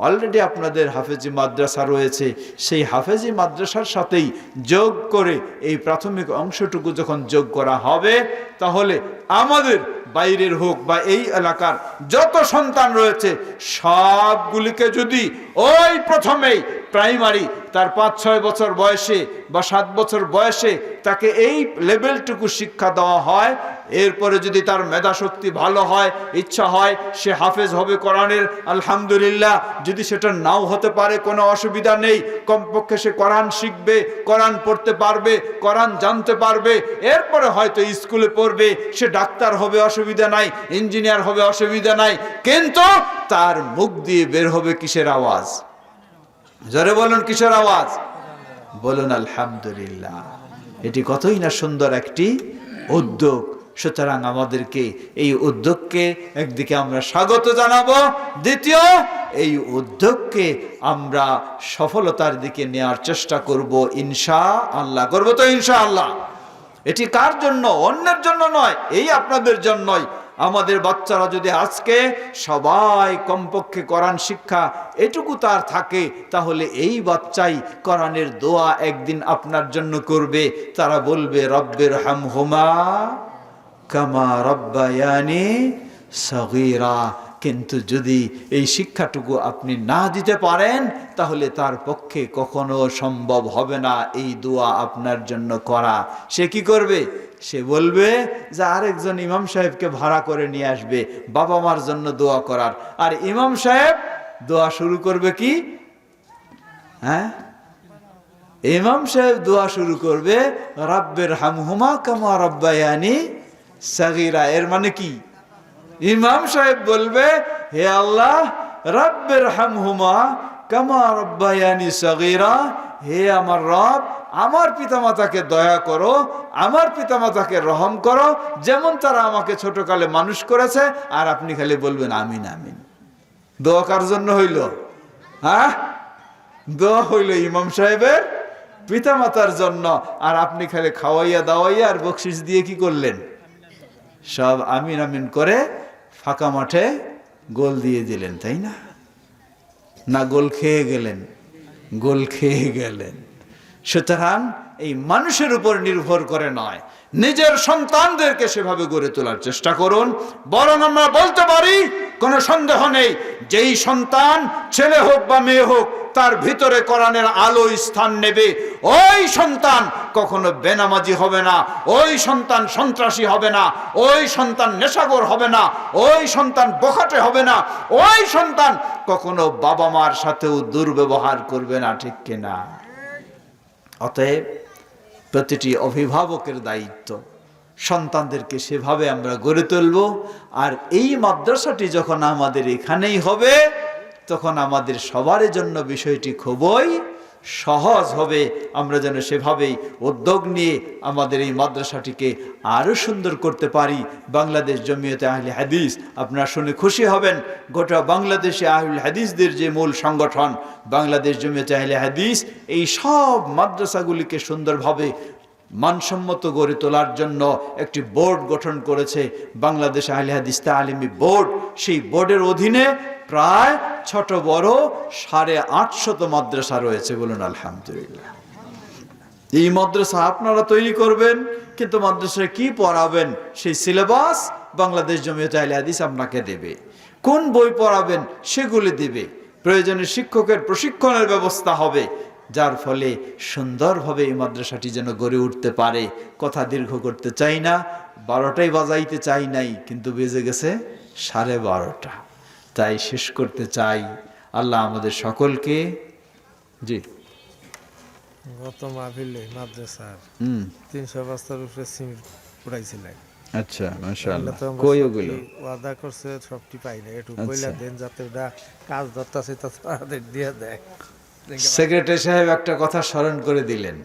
অলরেডি আপনাদের হাফেজি মাদ্রাসা রয়েছে, সেই হাফেজি মাদ্রাসার সাথেই যোগ করে এই প্রাথমিক অংশটুকু যখন যোগ করা হবে, তাহলে আমাদের বাইরের হোক বা এই এলাকার যত সন্তান রয়েছে সবগুলিকে যদি ওই প্রথমেই প্রাইমারি তার 5-6 বছর বয়সে বা 7 বছর বয়সে তাকে এই লেভেলটুকু শিক্ষা দেওয়া হয়, এরপরে যদি তার মেধা শক্তি ভালো হয়, ইচ্ছা হয় সে হাফেজ হবে কোরআনের, আলহামদুলিল্লাহ। যদি সেটা নাও হতে পারে কোনো অসুবিধা নেই, কমপক্ষে সে কোরআন শিখবে, কোরআন পড়তে পারবে, কোরআন জানতে পারবে, এরপরে হয়তো স্কুলে পড়বে, সে ডাক্তার হবে, অসুবিধা নাই, ইঞ্জিনিয়ার হবে, অসুবিধা নাই, কিন্তু তার মুখ দিয়ে বের হবে কিসের আওয়াজ? জোরে বলুন, কিসের আওয়াজ? বলুন আলহামদুলিল্লাহ। এটি কতই না সুন্দর একটি উদ্যোগ। সুতরাং আমাদেরকে এই উদ্যোগকে একদিকে আমরা স্বাগত জানাবো, দ্বিতীয় এই উদ্যোগকে আমরা সফলতার দিকে নেওয়ার চেষ্টা করব ইনশাআল্লাহ। করব তো ইনশাআল্লাহ? এটি কার জন্য? অন্যের জন্য নয়, এই আপনাদের জন্যই। আমাদের বাচ্চারা যদি আজকে সবাই কমপক্ষে কোরআন শিক্ষা এটুকু তার থাকে, তাহলে এই বাচ্চাই কোরআনের দোয়া একদিন আপনার জন্য করবে। তারা বলবে রব্বির হামহুমা কামা রব্বায়ানি সগীরা। কিন্তু যদি এই শিক্ষাটুকু আপনি না দিতে পারেন, তাহলে তার পক্ষে কখনো সম্ভব হবে না এই দোয়া আপনার জন্য করা। সে কি করবে? সে বলবে যে আরেকজন ইমাম সাহেবকে ভাড়া করে নিয়ে আসবে বাবা মার জন্য দোয়া করার। আর ইমাম সাহেব দোয়া শুরু করবে কি? হ্যাঁ, ইমাম সাহেব দোয়া শুরু করবে রব্বির হামহুমা কামা রব্বায়ানি সাগীরা। এর মানে কি? ইমাম সাহেব বলবে, হে আল্লাহ, রব্বির হামহুমা কামা রব্বায়ানি সাগীরা, হে আমার রব, আমার পিতামাতাকে দয়া করো, আমার পিতামাতাকে রহম করো, যেমন তারা আমাকে ছোটকালে মানুষ করেছে। আর আপনি খালি বলবেন আমিন আমিন। দোয়া কার জন্য হইল? হ্যাঁ, দোয়া হইল ইমাম সাহেবের পিতামাতার জন্য। আর আপনি খালি খাওয়াইয়া দাওয়াইয়া আর বকশিস দিয়ে কি করলেন? সব আমিন আমিন করে ফাঁকা মাঠে গোল দিয়ে দিলেন, তাই না? না গোল খেয়ে গেলেন? গোল খেয়ে গেলেন। সুতরাং এই মানুষের উপর নির্ভর করে নয়, নিজের সন্তানদেরকে সেভাবে গড়ে তোলার চেষ্টা করুন। বরং আমরা বলতে পারি, কোনো সন্দেহ নেই, যেই সন্তান ছেলে হোক বা মেয়ে হোক তার ভিতরে কোরআনের আলো স্থান নেবে, ওই সন্তান কখনো বেনামাজি হবে না, ওই সন্তান সন্ত্রাসী হবে না, ওই সন্তান নেশাখোর হবে না, ওই সন্তান বখাটে হবে না, ওই সন্তান কখনো বাবা মার সাথেও দুর্ব্যবহার করবে না, ঠিক কিনা? অতএব প্রতিটি অভিভাবকের দায়িত্ব সন্তানদেরকে সেভাবে আমরা গড়ে তুলব। আর এই মাদ্রাসাটি যখন আমাদের এখানেই হবে, তখন আমাদের সবার জন্য বিষয়টি খুবই সহজ হবে। আমরা যেন সেভাবেই উদ্যোগ নিয়ে আমাদের এই মাদ্রাসাটিকে আরো সুন্দর করতে পারি। বাংলাদেশ জমিয়তে আহলে হাদিস, আপনারা শুনে খুশি হবেন, গোটা বাংলাদেশে আহলে হাদিসদের যে মূল সংগঠন বাংলাদেশ জমিয়তে আহলে হাদিস, এই সব মাদ্রাসাগুলিকে সুন্দরভাবে মানসম্মত গড়ে তোলার জন্য একটি বোর্ড গঠন করেছে, বাংলাদেশ আহলে হাদিস তালিমি বোর্ড। সেই বোর্ডের অধীনে প্রায় ছোট বড় 850 মাদ্রাসা রয়েছে। বলুন আলহামদুলিল্লাহ। এই মাদ্রাসা আপনারা তৈরি করবেন, কিন্তু মাদ্রাসায় কি পড়াবেন সেই সিলেবাস বাংলাদেশ জমিয়তে আহলে হাদিস আপনাকে দেবে। কোন বই পড়াবেন সেগুলি দেবে। প্রয়োজনে শিক্ষকের প্রশিক্ষণের ব্যবস্থা হবে, যার ফলে সুন্দরভাবে এই মাদ্রাসাটি যেন গড়ে উঠতে পারে। কথা দীর্ঘ করতে চাই না, 12টাই বাজাইতে চাই নাই, কিন্তু বেজে গেছে 12:30। তাই শেষ করতে চাই। আল্লাহ আমাদের সকলকে, জি, গত মাহফিলে মাদ্রাসার 300 বস্তার উপরে সিমেন্ট উড়াইছিলেন। আচ্ছা, মাশাআল্লাহ। আল্লাহ তো কই ওগুলো ওয়াদা করছে, সবটি পাই না। একটু আচ্ছা। কইলা দেন যাতে ওটা কাজ ধরতাছে তা দিয়ে দেয়। সেক্রেটারি সাহেব একটা কথা স্মরণ করে দিলেন।